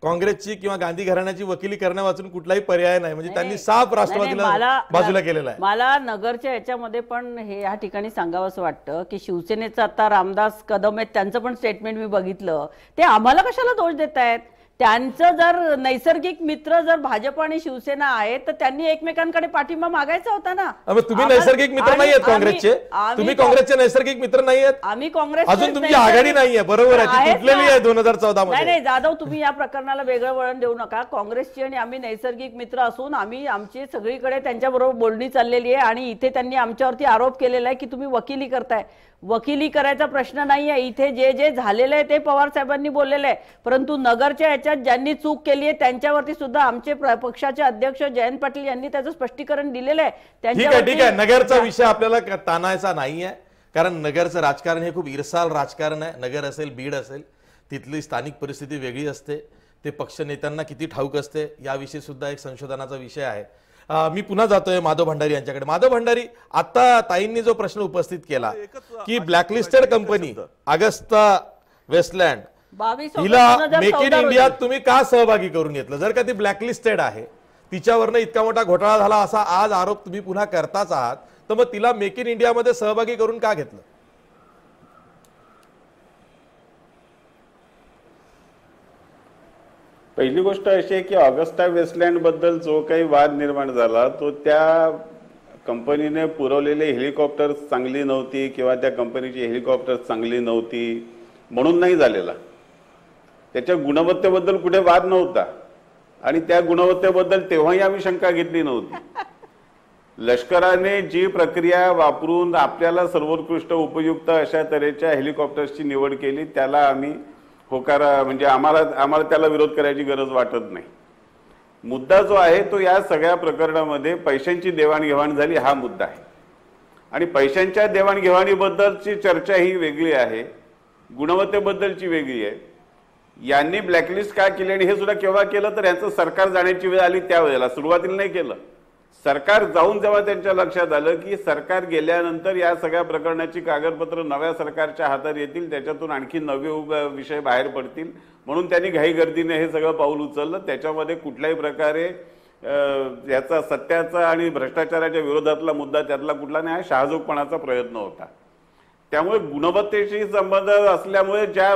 काँग्रेसची किंवा गांधी घराण्याची वकिली करण्यावाचून कुठलाही पर्याय नाही. म्हणजे त्यांनी साफ राष्ट्रवादीला बाजूला केलेला आहे. मला नगरच्या याच्यामध्ये पण हे या ठिकाणी सांगावं असं वाटतं की शिवसेनेचं आता रामदास कदम आहेत, त्यांचं पण स्टेटमेंट मी बघितलं. ते आम्हाला कशाला दोष देत आहेत? त्यांचं जर नैसर्गिक मित्र जर भाजप आणि शिवसेना आहे तर त्यांनी एकमेकांकडे पाठिंबा मागायचा होता ना. तुम्ही नैसर्गिक मित्र नाही आहेत काँग्रेसचे, तुम्ही काँग्रेसचे नैसर्गिक मित्र नाही आहेत. आम्ही काँग्रेस अजून तुमची आघाडी नाहीये, बरोबर आहे, ती तुटलेली आहे 2014 मध्ये. नाही जाधव, तुम्ही या प्रकरणाला वेगळं वळण देऊ नका. काँग्रेसची आणि आम्ही नैसर्गिक मित्र असून आमची सगळीकडे त्यांच्याबरोबर बोलणी चाललेली आहे आणि इथे त्यांनी आमच्यावरती आरोप केलेला आहे की तुम्ही वकिली करताय. वकिली करायचा प्रश्न नाहीये. इथे जे जे झालेलं आहे ते पवार साहेबांनी बोललेलं आहे, परंतु नगरच्या याच्यात ज्यांनी चूक केली आहे त्यांच्यावरती सुद्धा आमचे पक्षाचे अध्यक्ष जयंत पाटील यांनी त्याचं स्पष्टीकरण दिलेलं आहे. ठीक आहे, नगरचा विषय आपल्याला ताणायचा नाहीये, कारण नगरचं राजकारण हे खूप इरसाल राजकारण आहे. नगर असेल, बीड असेल, तिथली स्थानिक परिस्थिती वेगळी असते, ते पक्ष नेत्यांना किती ठाऊक असते याविषयी सुद्धा एक संशोधनाचा विषय आहे. मी पुन्हा जातोय माधव भंडारी यांच्याकडे. माधव भंडारी, आता ताईंनी जो प्रश्न उपस्थित केला की ब्लॅकलिस्टेड कंपनी अगस्ता वेस्टलँड 22 हिला ऑगस्ट 2014 मेक इन रोजी. इंडियात तुम्ही का सहभागी करून घेतलं? जर का ती ब्लॅकलिस्टेड आहे, तिच्यावरनं इतका मोठा घोटाळा झाला असा आज आरोप तुम्ही पुन्हा करताच आहात, तर मग तिला मेक इन इंडियामध्ये सहभागी करून का घेतलं? पहिली गोष्ट अशी आहे की ऑगस्टा वेस्टलँड बद्दल जो काही वाद निर्माण झाला तो त्या कंपनीने पुरवलेले हेलिकॉप्टर्स चांगली नव्हती किंवा त्या कंपनीची हेलिकॉप्टर्स चांगली नव्हती म्हणून नाही झालेला. त्याच्या गुणवत्तेबद्दल कुठे वाद नव्हता आणि त्या गुणवत्तेबद्दल तेव्हाही आम्ही शंका घेतली नव्हती. लष्कराने जी प्रक्रिया वापरून आपल्याला सर्वोत्कृष्ट उपयुक्त अशा तऱ्हेच्या हेलिकॉप्टर्सची निवड केली त्याला आम्ही होकार, म्हणजे आम्हाला त्याला विरोध करायची गरज वाटत नाही. मुद्दा जो आहे तो या सगळ्या प्रकरणामध्ये पैशांची देवाणघेवाण झाली हा मुद्दा आहे आणि पैशांच्या देवाणघेवाणीबद्दलची चर्चा ही वेगळी आहे, गुणवत्तेबद्दलची वेगळी आहे. यांनी ब्लॅकलिस्ट का केली आणि हे सुद्धा केव्हा केलं तर यांचं सरकार जाण्याची वेळ आली त्यावेळेला, सुरुवातीला नाही केलं. सरकार जाऊन जेव्हा त्यांच्या लक्षात आलं की सरकार गेल्यानंतर या सगळ्या प्रकरणाची कागदपत्र नव्या सरकारच्या हातात येतील, त्याच्यातून आणखी नवे विषय बाहेर पडतील, म्हणून त्यांनी घाईगर्दीने हे सगळं पाऊल उचललं. त्याच्यामध्ये कुठल्याही प्रकारे याचा सत्याचा आणि भ्रष्टाचाराच्या विरोधातला मुद्दा त्यातला कुठला नाही, हा शहाजोगपणाचा प्रयत्न होता. त्यामुळे गुणवत्तेशी संबंध असल्यामुळे ज्या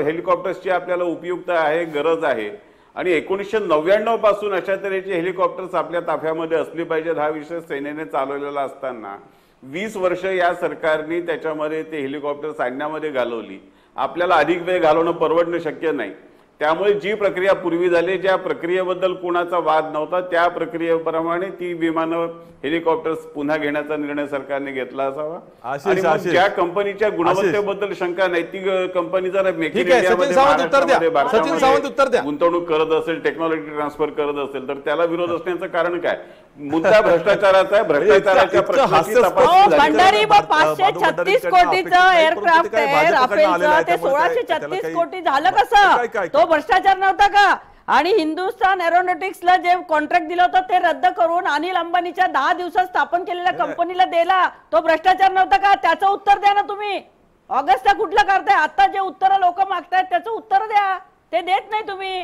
हेलिकॉप्टर्सची आपल्याला उपयुक्त आहे, गरज आहे आणि 1999 पासून अशा तऱ्हेची हेलिकॉप्टर्स आपल्या ताफ्यामध्ये असली पाहिजेत हा विषय सेनेने चालवलेला असताना 20 वर्ष या सरकारने त्याच्यामध्ये ते हेलिकॉप्टर्स आणण्यामध्ये घालवली. आपल्याला अधिक वेळ घालवणं परवडणं शक्य नाही. त्यामुळे जी प्रक्रिया पूर्वी झाली, ज्या प्रक्रियेबद्दल कोणाचा वाद नव्हता त्या प्रक्रियेप्रमाणे ती विमानं हेलिकॉप्टर्स पुन्हा घेण्याचा निर्णय सरकारने घेतला असावा. आणि मग ज्या कंपनीच्या गुणवत्तेबद्दल शंका नाही ती कंपनी जर मेक इन इंडियामध्ये गुंतवणूक करत असेल, टेक्नॉलॉजी ट्रान्सफर करत असेल तर त्याला विरोध असण्याचं कारण काय? मुद्दा भ्रष्टाचाराचा आहे. भ्रष्टाचाराच्या प्रश्नाची तपासणी भंडारी 536 कोटीचं एअरक्राफ्ट आहे राफेलचं, ते 1636 कोटी झालं कसं? तो भ्रष्टाचार नव्हता का? आणि हिंदुस्थान एरोनॉटिक्सला जे कॉन्ट्रॅक्ट दिलं होतं ते रद्द करून अनिल अंबानीच्या 10 दिवसात स्थापन केलेल्या कंपनीला दिला, तो भ्रष्टाचार नव्हता का? त्याचं उत्तर द्या ना तुम्ही. ऑगस्टला कुठलं करताय? आता जे उत्तर लोक मागतायत त्याचं उत्तर द्या, ते देत नाही तुम्ही.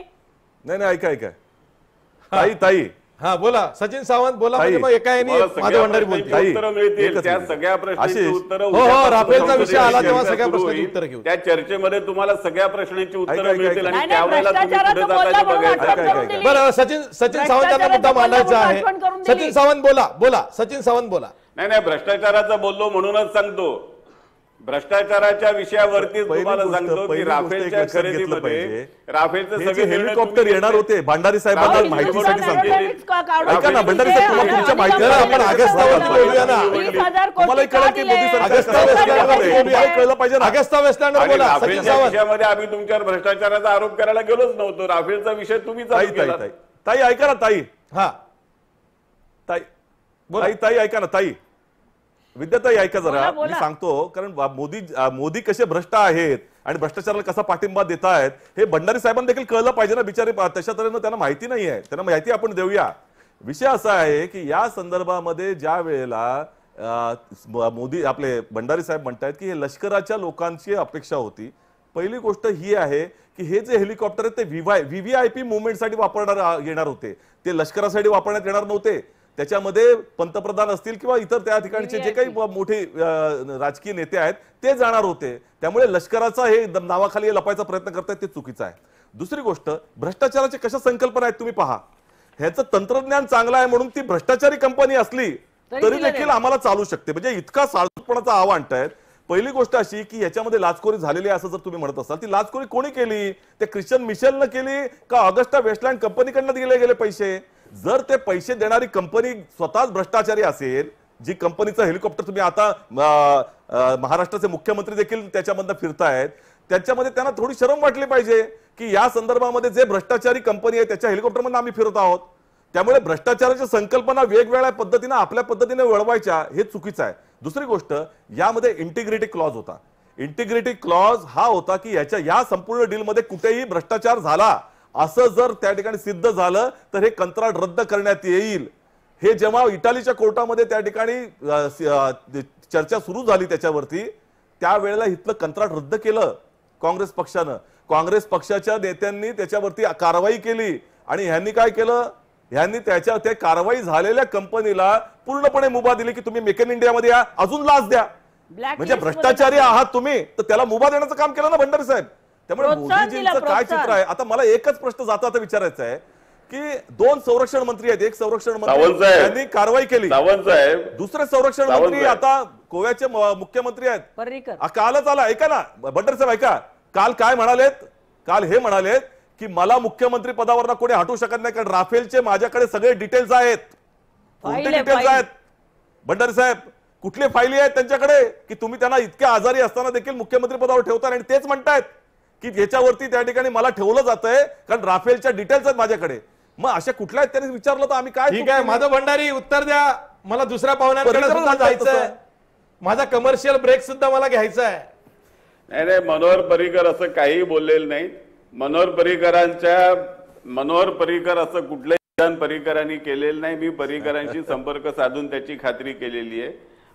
नाही ऐका ताई हा बोला सचिन सावंत बोला. म्हणजे मग एका याने माधव भंडारी बोलतील. उत्तरं मिळतील त्या सगळ्या प्रश्नांची उत्तरं. हो, राफेलचा विषय आला तेव्हा सगळ्या प्रश्नांची उत्तरं घेऊ. त्या चर्चेमध्ये तुम्हाला सगळ्या प्रश्नांची उत्तरं मिळतील आणि नाही, त्यावेळेला तुम्ही पुढे भ्रष्टाचाराचं जाताना बोलला म्हणून बघायचं. करून दिली. बरं, सचिन सावंत यांना मुद्दा मांडायचा आहे. सचिन सावंत बोला. सचिन सावंत बोला. नाही भ्रष्टाचाराचा बोललो म्हणूनच सांगतो. भ्रष्टाचाराच्या विषयावरती तुम्हाला सांगतो की राफेलच्या खरेदीमध्ये राफेलचे सगळे हेलिकॉप्टर येणार होते. भंडारी साहेबांना माहितीसाठी सांगतो. ऐका ना भंडारी साहेब, तुम्हाला तुमच्या माहितीला आपण अगस्तावरती बोलूया ना. तुम्हाला कळलं की मोदी सरकार कळलं पाहिजे ना. अगस्ता वेस्टलँडवर बोला. सचिन राफेलच्या सावंत विषयामध्ये आम्ही तुमच्यावर भ्रष्टाचाराचा आरोप करायला गेलोच नव्हतो. राफेलचा विषय तुम्ही चालू केला. ताई ऐका ना ताई. हा ताई ऐका ना ताई. विद्याताई ऐका जरा, बोला. मी सांगतो कारण मोदी कसे भ्रष्ट आहेत आणि भ्रष्टाचाराला कसा पाठिंबा देत आहेत हे भंडारी साहेबांना देखील कळलं पाहिजे ना. बिचारे तशा तऱ्हेनं त्यांना माहिती नाही आहे, त्यांना माहिती आपण देऊया. विषय असा आहे की या संदर्भामध्ये ज्या वेळेला मोदी आपले भंडारी साहेब म्हणतायत की हे लष्कराच्या लोकांची अपेक्षा होती. पहिली गोष्ट ही आहे की हे जे हेलिकॉप्टर आहेत ते व्हीव्हीआयपी मुवमेंटसाठी येणार होते, ते लष्करासाठी वापरण्यात येणार नव्हते. त्याच्यामध्ये पंतप्रधान असतील किंवा इतर त्या ठिकाणचे जे काही मोठे राजकीय नेते आहेत ते जाणार होते. त्यामुळे लष्कराचा हे नावाखाली लपायचा प्रयत्न करतायत ते चुकीचं आहे. दुसरी गोष्ट, भ्रष्टाचाराच्या कशा संकल्पना आहेत तुम्ही पहा. ह्याचं तंत्रज्ञान चांगलं आहे म्हणून ती भ्रष्टाचारी कंपनी असली तरी देखील आम्हाला चालू शकते. म्हणजे इतका साळसूदपणाचा आव आणतायत. पहिली गोष्ट अशी की याच्यामध्ये लाचखोरी झालेली आहे असं जर तुम्ही म्हणत असाल, ती लाचखोरी कोणी केली? ते ख्रिश्चन मिशेलनं केली का ऑगस्टा वेस्टलँड कंपनीकडनं दिले गेले पैसे? जर ते पैसे देणारी कंपनी स्वतःच भ्रष्टाचारी असेल, जी कंपनीचं हेलिकॉप्टर तुम्ही आता महाराष्ट्राचे मुख्यमंत्री देखील त्याच्यामधनं फिरतायत, त्याच्यामध्ये त्यांना थोडी शरम वाटली पाहिजे की या संदर्भामध्ये जे भ्रष्टाचारी कंपनी आहे त्याच्या हेलिकॉप्टरमध्ये आम्ही फिरत आहोत. त्यामुळे भ्रष्टाचाराच्या संकल्पना वेगवेगळ्या पद्धतीने आपल्या पद्धतीने वळवायच्या हे चुकीचं आहे. दुसरी गोष्ट, यामध्ये इंटिग्रिटी क्लॉज होता. इंटिग्रिटी क्लॉज हा होता की या संपूर्ण डीलमध्ये कुठेही भ्रष्टाचार झाला असं जर त्या ठिकाणी सिद्ध झालं तर हे कंत्राट रद्द करण्यात येईल. हे जेव्हा इटालीच्या कोर्टामध्ये त्या ठिकाणी चर्चा सुरू झाली त्याच्यावरती, त्यावेळेला इथलं कंत्राट रद्द केलं काँग्रेस पक्षानं. काँग्रेस पक्षाच्या नेत्यांनी त्याच्यावरती कारवाई केली आणि ह्यांनी काय केलं, ह्यांनी त्या कारवाई झालेल्या कंपनीला पूर्णपणे मुभा दिली की तुम्ही मेक इन इंडियामध्ये या, अजून लाच द्या. म्हणजे भ्रष्टाचारी आहात तुम्ही, तर त्याला मुभा देण्याचं काम केलं ना भंडारी साहेब. त्यामुळे मोदीजींचं काय चित्र आहे. आता मला एकच प्रश्न जाता विचारायचा आहे की 2 संरक्षण मंत्री आहेत, एक संरक्षण मंत्री यांनी कारवाई केली, दुसरे संरक्षण मंत्री आता गोव्याचे मुख्यमंत्री आहेत पर्रीकर. कालच आला. ऐका ना भंडारी साहेब, ऐका, काल काय म्हणालेत, काल हे म्हणालेत की मला मुख्यमंत्री पदावर कोणी हटवू शकत नाही कारण राफेलचे माझ्याकडे सगळे डिटेल्स आहेत. कोणते डिटेल्स आहेत भंडारी साहेब, कुठले फायली आहेत त्यांच्याकडे की तुम्ही त्यांना इतक्या आजारी असताना देखील मुख्यमंत्री पदावर ठेवता आणि तेच म्हणतायत की याच्यावरती त्या ठिकाणी मला ठेवलं जातंय कारण राफेलच्या डिटेल्स आहेत माझ्याकडे. मग अशा कुठल्या आहेत त्यांनी विचारलं तर आम्ही काय. ठीक आहे माधव भंडारी, उत्तर द्या. मला दुसऱ्या पाहुण्यांकडे सुद्धा जायचं आहे, माझा कमर्शियल ब्रेक सुद्धा मला घ्यायचा आहे. नाही, मनोहर पर्रीकर असं काही बोललेलं नाही. मनोहर पर्रीकर असं कुठलंही विधान पर्रीकरांनी केलेलं नाही. मी पर्रीकरांशी संपर्क साधून त्याची खात्री केलेली आहे.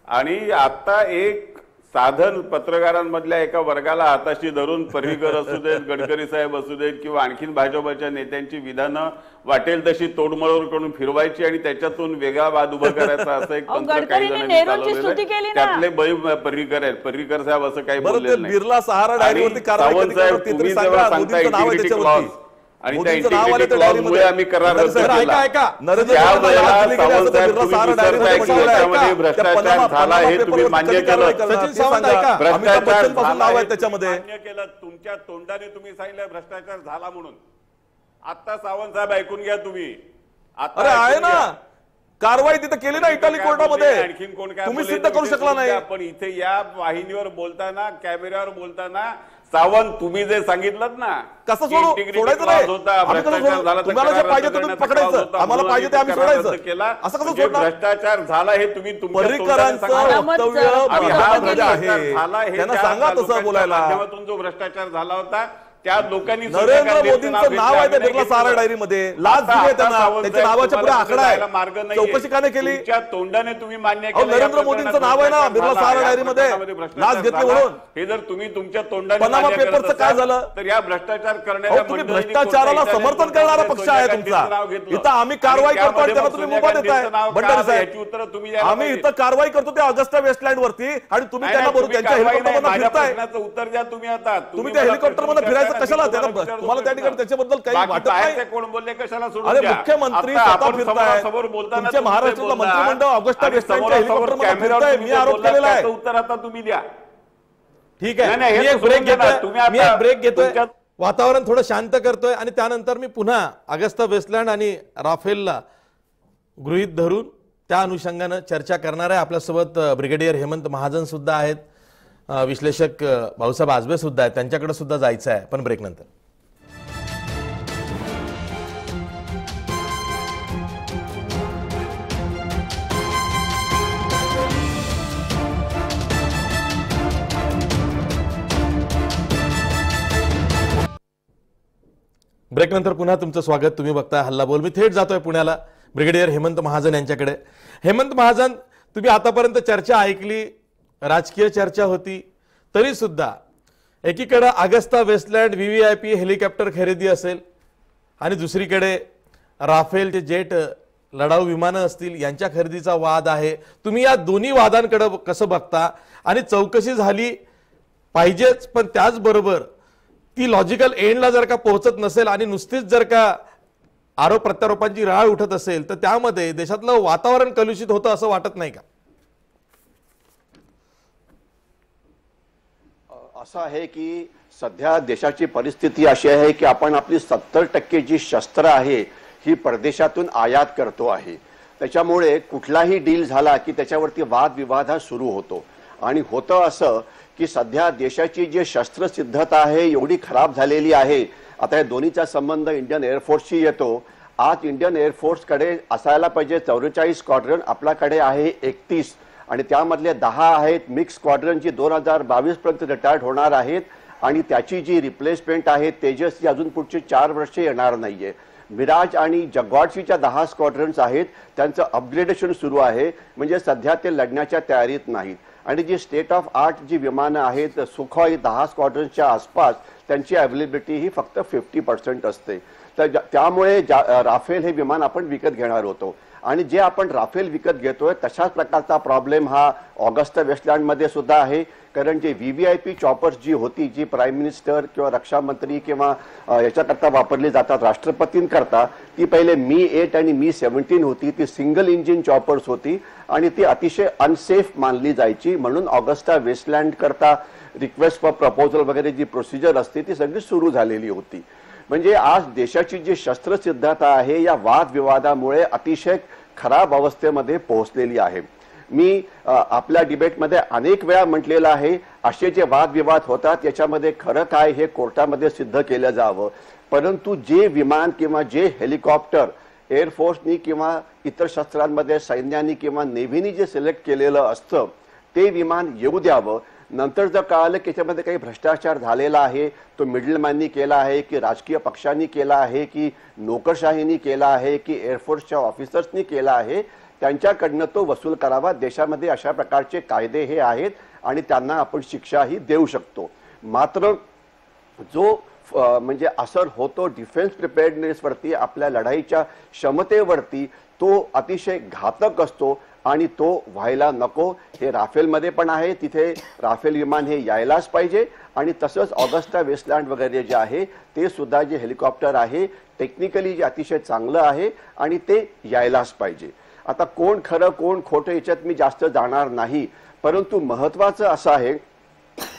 आणि आता एक साधन पत्रकारांमधल्या एका वर्गाला हाताशी धरून पर्रीकर असू देत, गडकरी साहेब असू देत किंवा आणखीन भाजपच्या नेत्यांची विधानं वाटेल तशी तोडमोड करून फिरवायची आणि त्याच्यातून वेगळा वाद उभा करायचा असं एक तंत्र काही जणांनी चालवलेलं आहे. त्यातले पर्रीकर आहेत. पर्रीकर साहेब असं काही बोललेलं नाही. बिर्ला सहारा डायरीवरती सावंत साहेब, तुम्ही जेव्हा सांगता इंटिग्रिटी क्लॉज आणि त्या इंटिग्रिटी क्लॉजमुळे आम्ही करार रद्द केला, त्यावेळेला सावंत साहेब तुम्ही विसरताय की याच्यामध्ये भ्रष्टाचार झाला हे तुम्ही मान्य केलं. भ्रष्टाचार मान्य केलं, तुमच्या तोंडाने तुम्ही सांगितलं भ्रष्टाचार झाला म्हणून. आता सावंत साहेब ऐकून घ्या तुम्ही. अरे आहे ना कारवाई तिथे केली ना इटाली कोर्टामध्ये, आणखीन कोण काय तुम्ही सिद्ध करू शकला नाही. पण इथे या वाहिनीवर बोलताना, कॅमेऱ्यावर बोलताना सावंत तुम्ही जे सांगितलं ना, कसं सोडायचं नाही, तुम्हाला जे पाहिजे तुम्ही पकडायचं, आम्हाला पाहिजे ते आम्ही सोडायचं. असं कसं सोडणार? भ्रष्टाचार झाला हे तुम्ही पर्रीकरांचं वक्तव्य आहे, त्यांना सांगा तसं बोलायला. माध्यमातून जो भ्रष्टाचार झाला होता त्या लोकांनी नरेंद्र मोदींचं नाव आहे त्या बिर्ला सहारा डायरीमध्ये, लाच दिली आहे त्यांना, त्यांच्या नावाच्या पुढे आकडा आहे, चौकशी का नाही केली? तोंडाने तुम्ही मान्य केलं. नरेंद्र मोदींचं नाव आहे ना बिर्ला सहारा डायरीमध्ये, लाच घेतली म्हणून. हे जर तुम्ही तुमच्या तोंडाने पनामा पेपरचं काय झालं? तर या भ्रष्टाचार करण्याच्या तुम्ही भ्रष्टाचाराला समर्थन करणारा पक्ष आहे तुमचा. इथं आम्ही कारवाई करतो आणि त्याला तुम्ही मुभा देताय भंडारी साहेब. उत्तर तुम्ही आम्ही इथं कारवाई करतो त्या ऑगस्टा वेस्टलँड वरती आणि तुम्ही त्यांना बरोबर त्यांच्या हेलिकॉप्टरमध्ये फिरताय. उत्तर द्या तुम्ही. आता तुम्ही त्या हेलिकॉप्टरमध्ये फिरायचं कशाला? तुम्हाला त्या ठिकाणी त्याच्याबद्दल काही वाटत नाही? कोण बोलले कशाला सोडून? अरे मुख्यमंत्री स्वतः फिरताय, तुमचे महाराष्ट्रातलं मंत्रिमंडळ ऑगस्टा वेस्टलँडच्या हेलिकॉप्टरमध्ये फिरताय, मी आरोप केलेला आहे. उत्तर आता तुम्ही द्या. ठीक आहे, मी एक ब्रेक घेतोय, वातावरण थोडं शांत करतोय आणि त्यानंतर मी पुन्हा ऑगस्टा वेस्टलँड आणि राफेलला गृहीत धरून त्या अनुषंगानं चर्चा करणार आहे. आपल्यासोबत ब्रिगेडियर हेमंत महाजन सुद्धा आहेत, विश्लेषक भाऊसाहेब आजबे सुद्धा आहेत, त्यांच्याकडे सुद्धा जायचं आहे, पण ब्रेक नंतर. ब्रेक नंतर पुन्हा तुमचं स्वागत. तुम्ही बघताय हल्ला बोल. मी थेट जातोय पुण्याला ब्रिगेडियर हेमंत महाजन यांच्याकडे. हेमंत महाजन, तुम्ही आतापर्यंत चर्चा ऐकली, राजकीय चर्चा होती, तरी सुद्धा एकीकडे ऑगस्टा वेस्टलँड VVIP हेलिकॉप्टर खरेदी असेल आणि दुसरीकडे राफेलचे जेट लढाऊ विमानं असतील यांच्या खरेदीचा वाद आहे. तुम्ही या दोन्ही वादांकडे कसं बघता? आणि चौकशी झाली पाहिजेच, पण त्याचबरोबर ती लॉजिकल एंडला जर का पोहोचत नसेल आणि नुसतीच जर का आरोप प्रत्यारोपांची राळ उठत असेल तर त्यामध्ये देशातलं वातावरण कलुषित होतं असं वाटत नाही का? असं आहे की सध्या देशाची परिस्थिती अशी आहे की आपण आपली 70% जी शस्त्र आहे ही परदेशातून आयात करतो आहे. त्याच्यामुळे कुठलाही डील झाला की त्याच्यावरती वादविवाद हा सुरू होतो आणि होतं असं की सध्या देशाची जी शस्त्रसिद्धता आहे एवढी खराब झालेली आहे. आता या दोन्हीचा संबंध इंडियन एअरफोर्सशी येतो. आज इंडियन एअरफोर्सकडे असायला पाहिजे 44 स्क्वॉड्रन, आपल्याकडे आहे 31 आणि त्यामधले 10 आहेत मिक्स स्क्वॉड्रन जी 2022 पर्यंत रिटायर्ड होणार आहेत आणि त्याची जी रिप्लेसमेंट आहे तेजस ही अजून पुढची 4 वर्षे येणार नाहीये. मिराज आणि जगॉडशीच्या 10 स्क्वॉड्रन्स आहेत, त्यांचं अपग्रेडेशन सुरू आहे, म्हणजे सध्या ते लढण्याच्या तयारीत नाहीत. आणि जी स्टेट ऑफ आर्ट जी विमानं आहेत सुखोई 10 स्क्वॉड्रन्सच्या आसपास त्यांची अवेलेबिलिटी ही फक्त 50% असते. तर त्यामुळे राफेल हे विमान आपण विकत घेणार होतो आणि जे आपण राफेल विकत घेतोय तशाच प्रकारचा प्रॉब्लेम हा ऑगस्टा वेस्टलँडमध्ये सुद्धा आहे. कारण जे VVIP चॉपर्स जी होती, जी प्राईम मिनिस्टर किंवा रक्षा मंत्री किंवा याच्याकरता वापरली जातात राष्ट्रपतींकरता, ती पहिले मी-8 आणि मी-17 होती. ती सिंगल इंजिन चॉपर्स होती आणि ती अतिशय अनसेफ मानली जायची. म्हणून ऑगस्टा वेस्टलँड करता रिक्वेस्ट फॉर प्रपोजल वगैरे जी प्रोसिजर असते ती सगळी सुरू झालेली होती. म्हणजे आज देशाची जी शस्त्रसिद्धता आहे या वादविवादामुळे अतिशय खराब अवस्थेमध्ये पोहोचलेली आहे. मी आपल्या डिबेटमध्ये अनेक वेळा म्हटलेलं आहे, असे जे वादविवाद होतात याच्यामध्ये खरं काय हे कोर्टामध्ये सिद्ध केलं जावं. परंतु जे विमान किंवा जे हेलिकॉप्टर एअरफोर्सनी किंवा इतर शस्त्रांमध्ये सैन्यानी किंवा नेव्हीनी जे सिलेक्ट केलेलं असतं ते विमान येऊ द्यावं. नंतर जर कळालं की त्याच्यामध्ये काही भ्रष्टाचार झालेला आहे, तो मिडलमॅननी केला आहे की राजकीय पक्षांनी केला आहे की नोकरशाहीनी केला आहे की एअरफोर्सच्या ऑफिसर्सनी केला आहे, त्यांच्याकडनं तो वसूल करावा. देशामध्ये अशा प्रकारचे कायदे हे आहेत आणि त्यांना आपण शिक्षाही देऊ शकतो. मात्र जो म्हणजे असर होतो डिफेन्स प्रिपेअर्डनेसवरती, आपल्या लढाईच्या क्षमतेवरती, तो अतिशय घातक असतो आणि तो व्हायला नको. हे राफेलमध्ये पण आहे, तिथे राफेल विमान हे यायलाच पाहिजे. आणि तसंच ऑगस्टा वेस्टलँड वगैरे जे आहे ते सुद्धा जे हेलिकॉप्टर आहे टेक्निकली जे अतिशय चांगलं आहे आणि ते यायलाच पाहिजे. आता कोण खरं कोण खोटं याच्यात मी जास्त जाणार नाही, परंतु महत्त्वाचं असं आहे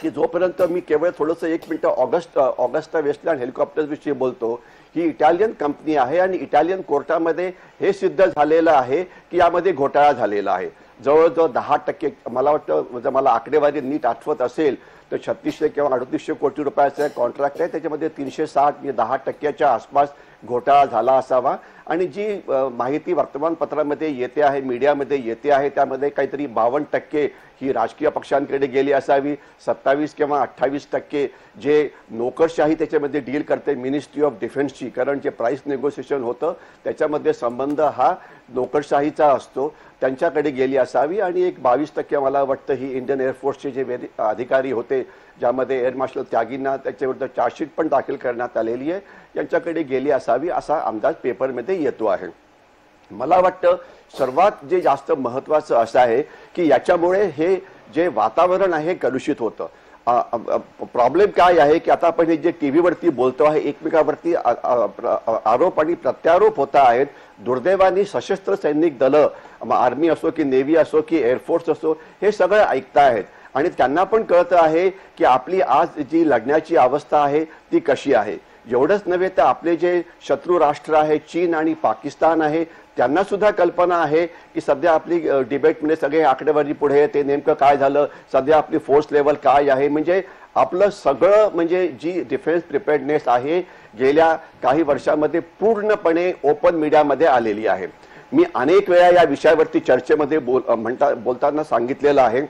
की जोपर्यंत मी केवळ थोडंसं 1 मिनिट ऑगस्टा वेस्टलँड हेलिकॉप्टर्स विषयी बोलतो, ही इटालियन कंपनी आहे आणि इटालियन कोर्टामध्ये हे सिद्ध झालेलं आहे की यामध्ये घोटाळा झालेला आहे. जवळजवळ 10%, मला वाटतं जर मला आकडेवारी नीट आठवत असेल तर 3600 किंवा 3800 कोटी रुपयाचा कॉन्ट्रॅक्ट आहे, त्याच्यामध्ये 360 म्हणजे 10%च्या आसपास घोटाळा झाला असावा. आणि जी माहिती वर्तमानपत्रामध्ये येते आहे, मीडियामध्ये येते आहे, त्यामध्ये काहीतरी 52% ही राजकीय पक्षांकडे गेली असावी, 27 किंवा 28% जे नोकरशाही त्याच्यामध्ये डील करते मिनिस्ट्री ऑफ डिफेन्सची, कारण जे प्राइस नेगोशिएशन होतं त्याच्यामध्ये संबंध हा नोकरशाहीचा असतो, त्यांच्याकडे गेली असावी. आणि एक 22% मला वाटतं ही इंडियन एअरफोर्सचे जे अधिकारी होते, ज्यामध्ये एअर मार्शल त्यागींना त्याच्याविरुद्ध चार्जशीट पण दाखल करण्यात आलेली आहे, यांच्याकडे गेली असावी असा अंदाज पेपरमध्ये येतो आहे. मला वाटतं सर्वात जे जास्त महत्त्वाचं असं आहे की याच्यामुळे हे जे वातावरण आहे कलुषित होतं. प्रॉब्लेम काय आहे की आता आपण हे जे टीव्हीवरती बोलतो आहे, एकमेकावरती आरोप आणि प्रत्यारोप होत आहेत. दुर्दैवाने सशस्त्र सैनिक दलं, आर्मी असो की नेव्ही असो की एअरफोर्स असो, हे सगळं ऐकतायत आणि त्यांना पण कळतं आहे की आपली आज जी लढण्याची अवस्था आहे ती कशी आहे. एवढंच नव्हे तर आपले जे शत्रू राष्ट्र आहे चीन आणि पाकिस्तान आहे, त्यांना सुद्धा कल्पना आहे की सध्या आपली डिबेटमध्ये सगळे आकडेवारी पुढे ते नेमकं काय झालं, सध्या आपली फोर्स लेवल काय आहे. म्हणजे आपलं सगळं म्हणजे जी डिफेन्स प्रिपेअर्डनेस आहे गेल्या काही वर्षांमध्ये पूर्णपणे ओपन मीडियामध्ये आलेली आहे. मी अनेक वेळा या विषयावरती चर्चेमध्ये बोलताना सांगितलेलं आहे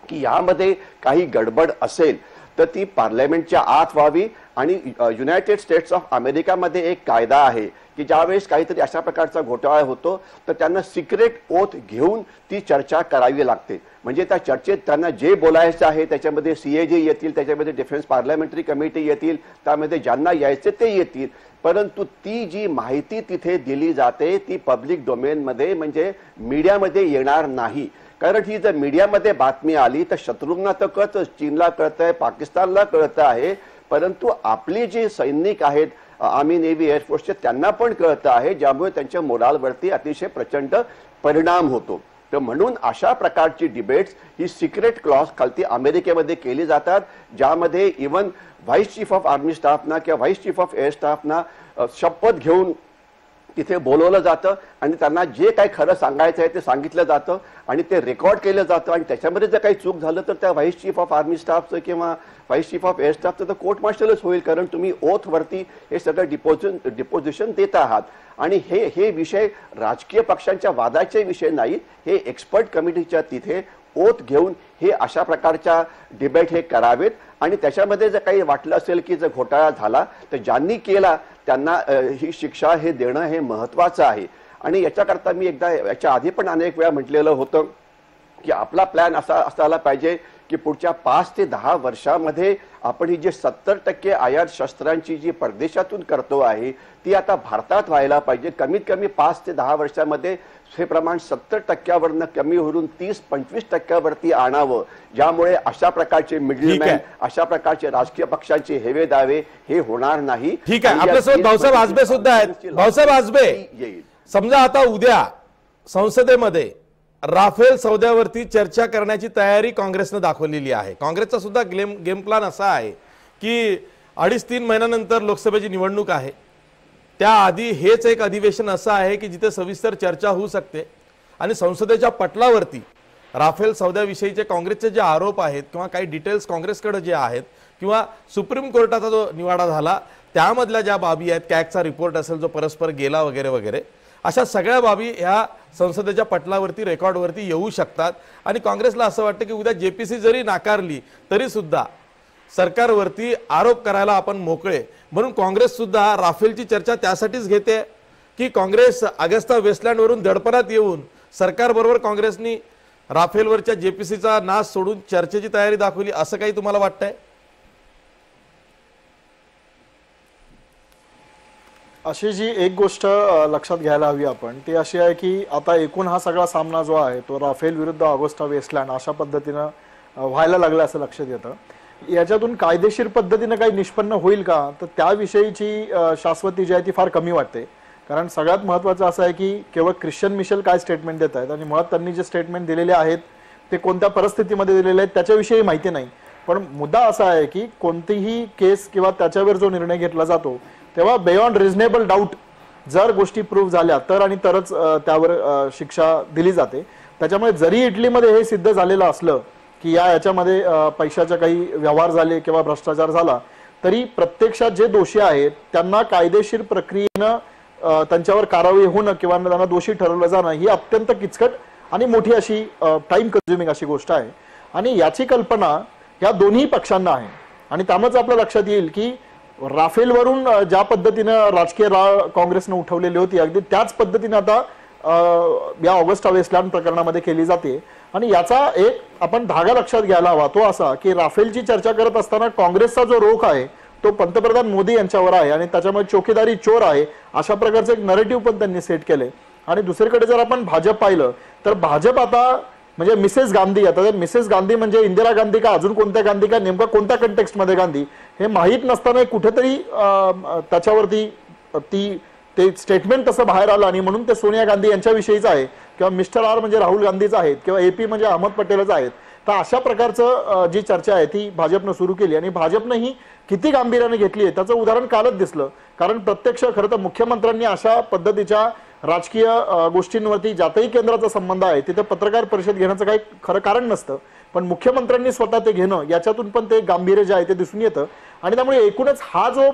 की यामध्ये काही गडबड असेल तर ती पार्लमेंटच्या आत व्हावी. आणि युनायटेड स्टेट्स ऑफ अमेरिकामध्ये एक कायदा आहे की ज्यावेळेस काहीतरी अशा प्रकारचा घोटाळा होतो तर त्यांना सिक्रेट ओथ घेऊन ती चर्चा करावी लागते. म्हणजे त्या चर्चेत त्यांना जे बोलायचं आहे त्याच्यामध्ये CAG येतील, त्याच्यामध्ये डिफेन्स पार्लमेंटरी कमिटी येतील, त्यामध्ये ज्यांना यायचे ते येतील. परंतु ती जी माहिती तिथे दिली जाते ती पब्लिक डोमेनमध्ये म्हणजे मीडियामध्ये येणार नाही. कारण ही जर मीडियामध्ये बातमी आली तर शत्रूंना तर कळतं, चीनला कळतंय, पाकिस्तानला कळतं आहे, परंतु आपली जी सैनिक आहेत आर्मी नेव्ही एअरफोर्सचे त्यांना पण कळतं आहे, ज्यामुळे त्यांच्या मोरालवरती अतिशय प्रचंड परिणाम होतो. तर म्हणून अशा प्रकारची डिबेट्स ही सिक्रेट क्लॉज खालती अमेरिकेमध्ये केली जातात, ज्यामध्ये even vice chief of army स्टाफना किंवा व्हाईस चीफ ऑफ एअर स्टाफना शपथ घेऊन तिथे बोलवलं जातं आणि त्यांना जे काही खरं सांगायचं आहे ते सांगितलं जातं आणि ते रेकॉर्ड केलं जातं. आणि त्याच्यामध्ये जर काही चूक झालं तर त्या व्हाईस चीफ ऑफ आर्मी स्टाफचं किंवा व्हाईस चीफ ऑफ एअर स्टाफचं तर कोर्ट मार्शलच होईल, कारण तुम्ही ओथवरती हे सगळं डिपोजिशन देत आहात. आणि हे विषय राजकीय पक्षांच्या वादाचे विषय नाहीत, हे एक्सपर्ट कमिटीच्या तिथे ओथ घेऊन हे अशा प्रकारच्या डिबेट हे करावेत आणि त्याच्यामध्ये जर काही वाटलं असेल की जर घोटाळा झाला तर ज्यांनी केला त्यांना ही शिक्षा हे देणं हे महत्वाचं आहे। आणि याच्याकरता मी एकदा याच्या आधी पण अनेक वेळा म्हटलेलं होतं की आपला प्लॅन असा असायला पाहिजे की पुढच्या 5 ते 10 वर्षामध्ये आपण ही जी 70% आयात शस्त्रांची जी परदेशातून करतो आहे ती आता भारतात व्हायला पाहिजे। कमीत कमी 5 ते 10 वर्षामध्ये हे प्रमाण 70%वरनं कमी होऊन 30-25%वरती आणावं, ज्यामुळे अशा प्रकारचे मिडलमॅन अशा प्रकारचे राजकीय पक्षांचे हेवे दावे हे होणार नाही। ठीक आहे, आपल्यासोबत भाऊसाहेब आजबे सुद्धा आहेत। भाऊसाहेब आजबे, समजा आता उद्या संसदेमध्ये राफेल सौद्यावरती चर्चा करण्याची तयारी काँग्रेसने दाखवलेली आहे। काँग्रेसचा सुद्धा गेम प्लॅन असा आहे की 2.5-3 महिन्यानंतर लोकसभेची निवडणूक आहे, त्याआधी हेच एक अधिवेशन असं आहे की जिथे सविस्तर चर्चा होऊ शकते आणि संसदेच्या पटलावरती राफेल सौद्याविषयीचे काँग्रेसचे जे आरोप आहेत किंवा काही डिटेल्स काँग्रेसकडे जे आहेत किंवा सुप्रीम कोर्टाचा जो निवाडा झाला त्यामधल्या ज्या बाबी आहेत, कॅगचा रिपोर्ट असेल जो परस्पर गेला वगैरे वगैरे, अशा सगळ्या बाबी ह्या संसदेच्या पटलावरती रेकॉर्डवरती येऊ शकतात। आणि काँग्रेसला असं वाटतं की उद्या जेपीसी जरी नाकारली तरी सुद्धा सरकारवरती आरोप करायला आपण मोकळे, म्हणून काँग्रेस सुद्धा राफेलची चर्चा त्यासाठीच घेते की काँग्रेस अगस्ता वेस्टलँडवरून दडपणात येऊन सरकारबरोबर काँग्रेसनी राफेलवरच्या जेपीसीचा नाश सोडून चर्चेची तयारी दाखवली, असं काही तुम्हाला वाटतंय? अशी जी एक गोष्ट लक्षात घ्यायला हवी आपण ती अशी आहे की आता एकूण हा सगळा सामना जो आहे तो राफेल विरुद्ध ऑगस्टा वेस्टलँड अशा पद्धतीनं व्हायला लागला असं लक्षात येतं। याच्यातून कायदेशीर पद्धतीनं काही निष्पन्न होईल का तर त्याविषयीची शाश्वती जी आहे ती फार कमी वाटते। कारण सगळ्यात महत्त्वाचं असं आहे की केवळ ख्रिश्चन मिशेल काय स्टेटमेंट देत आहेत आणि मुळात त्यांनी जे स्टेटमेंट दिलेले आहेत ते कोणत्या परिस्थितीमध्ये दिलेले आहेत त्याच्याविषयी माहिती नाही, पण मुद्दा असा आहे की कोणतीही केस किंवा त्याच्यावर जो निर्णय घेतला जातो तेव्हा बियॉन्ड रिझनेबल डाऊट जर गोष्टी प्रूव्ह झाल्या तर आणि तरच त्यावर शिक्षा दिली जाते। त्याच्यामुळे जरी इटलीमध्ये हे सिद्ध झालेलं असलं की याच्यामध्ये पैशाचे काही व्यवहार झाले किंवा भ्रष्टाचार झाला तरी प्रत्यक्षात जे दोषी आहेत त्यांना कायदेशीर प्रक्रियेनं त्यांच्यावर कारवाई होणं किंवा त्यांना दोषी ठरवलं जाणं ही अत्यंत किचकट आणि मोठी अशी टाइम कन्झ्युमिंग अशी गोष्ट आहे। आणि याची कल्पना या दोन्ही पक्षांना आहे आणि त्यामुळेच आपल्या लक्षात येईल की राफेलवरून ज्या पद्धतीनं राजकीय काँग्रेसने उठवलेली होती अगदी त्याच पद्धतीने आता या ऑगस्टा वेस्टलँड प्रकरणामध्ये केली जाते। आणि याचा एक आपण धागा लक्षात घ्यायला हवा तो असा की राफेलची चर्चा करत असताना काँग्रेसचा जो रोख आहे तो पंतप्रधान मोदी यांच्यावर आहे आणि त्याच्यामुळे चौकीदारी चोर आहे अशा प्रकारचं एक नरेटिव्ह पण त्यांनी सेट केले। आणि दुसरीकडे जर आपण भाजप पाहिलं तर भाजप आता म्हणजे मिसेस गांधी, आता मिसेस गांधी म्हणजे इंदिरा गांधी का अजून कोणत्या गांधी का नेमका कोणत्या कंटेक्स्टमध्ये गांधी हे माहीत नसताना कुठेतरी त्याच्यावरती ते स्टेटमेंट तसं बाहेर आलं आणि म्हणून ते सोनिया गांधी यांच्याविषयीच आहे किंवा मिस्टर आर म्हणजे राहुल गांधीच आहेत किंवा AP म्हणजे अहमद पटेलच आहेत। तर अशा प्रकारचं जी चर्चा आहे ती भाजपनं सुरू केली आणि भाजपनं ही किती गांभीर्याने घेतली आहे त्याचं उदाहरण कालच दिसलं। कारण प्रत्यक्ष खरं तर मुख्यमंत्र्यांनी अशा पद्धतीच्या राजकीय गोष्टींवरती ज्यातही केंद्राचा संबंध आहे तिथे पत्रकार परिषद घेण्याचं काही खरं कारण नसतं, पण मुख्यमंत्र्यांनी स्वतः ते घेणं याच्यातून पण ते गांभीर्य जे आहे ते दिसून येतं। आणि त्यामुळे एकूणच हा जो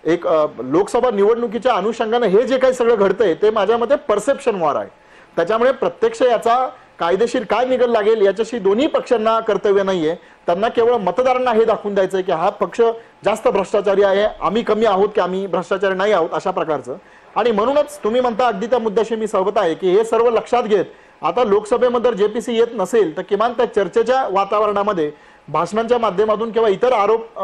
एक लोकसभा निवडणुकीच्या अनुषंगाने हे जे काही सगळं घडतंय ते माझ्या मते परसेप्शन वॉर आहे। त्याच्यामुळे प्रत्यक्ष याचा कायदेशीर काय निकाल लागेल याच्याशी दोन्ही पक्षांना कर्तव्य नाहीये, त्यांना केवळ मतदारांना हे दाखवून द्यायचंय की हा पक्ष जास्त भ्रष्टाचारी आहे, आम्ही कमी आहोत की आम्ही भ्रष्टाचारी नाही आहोत अशा प्रकारचं। आणि म्हणूनच तुम्ही म्हणता अगदी त्या मुद्द्याशी मी सहमत आहे की हे सर्व लक्षात घेत आता लोकसभेमध्ये जेपीसी येत नसेल तर किमान त्या चर्चेच्या वातावरणामध्ये भाषणांच्या माध्यमातून किंवा इतर आरोप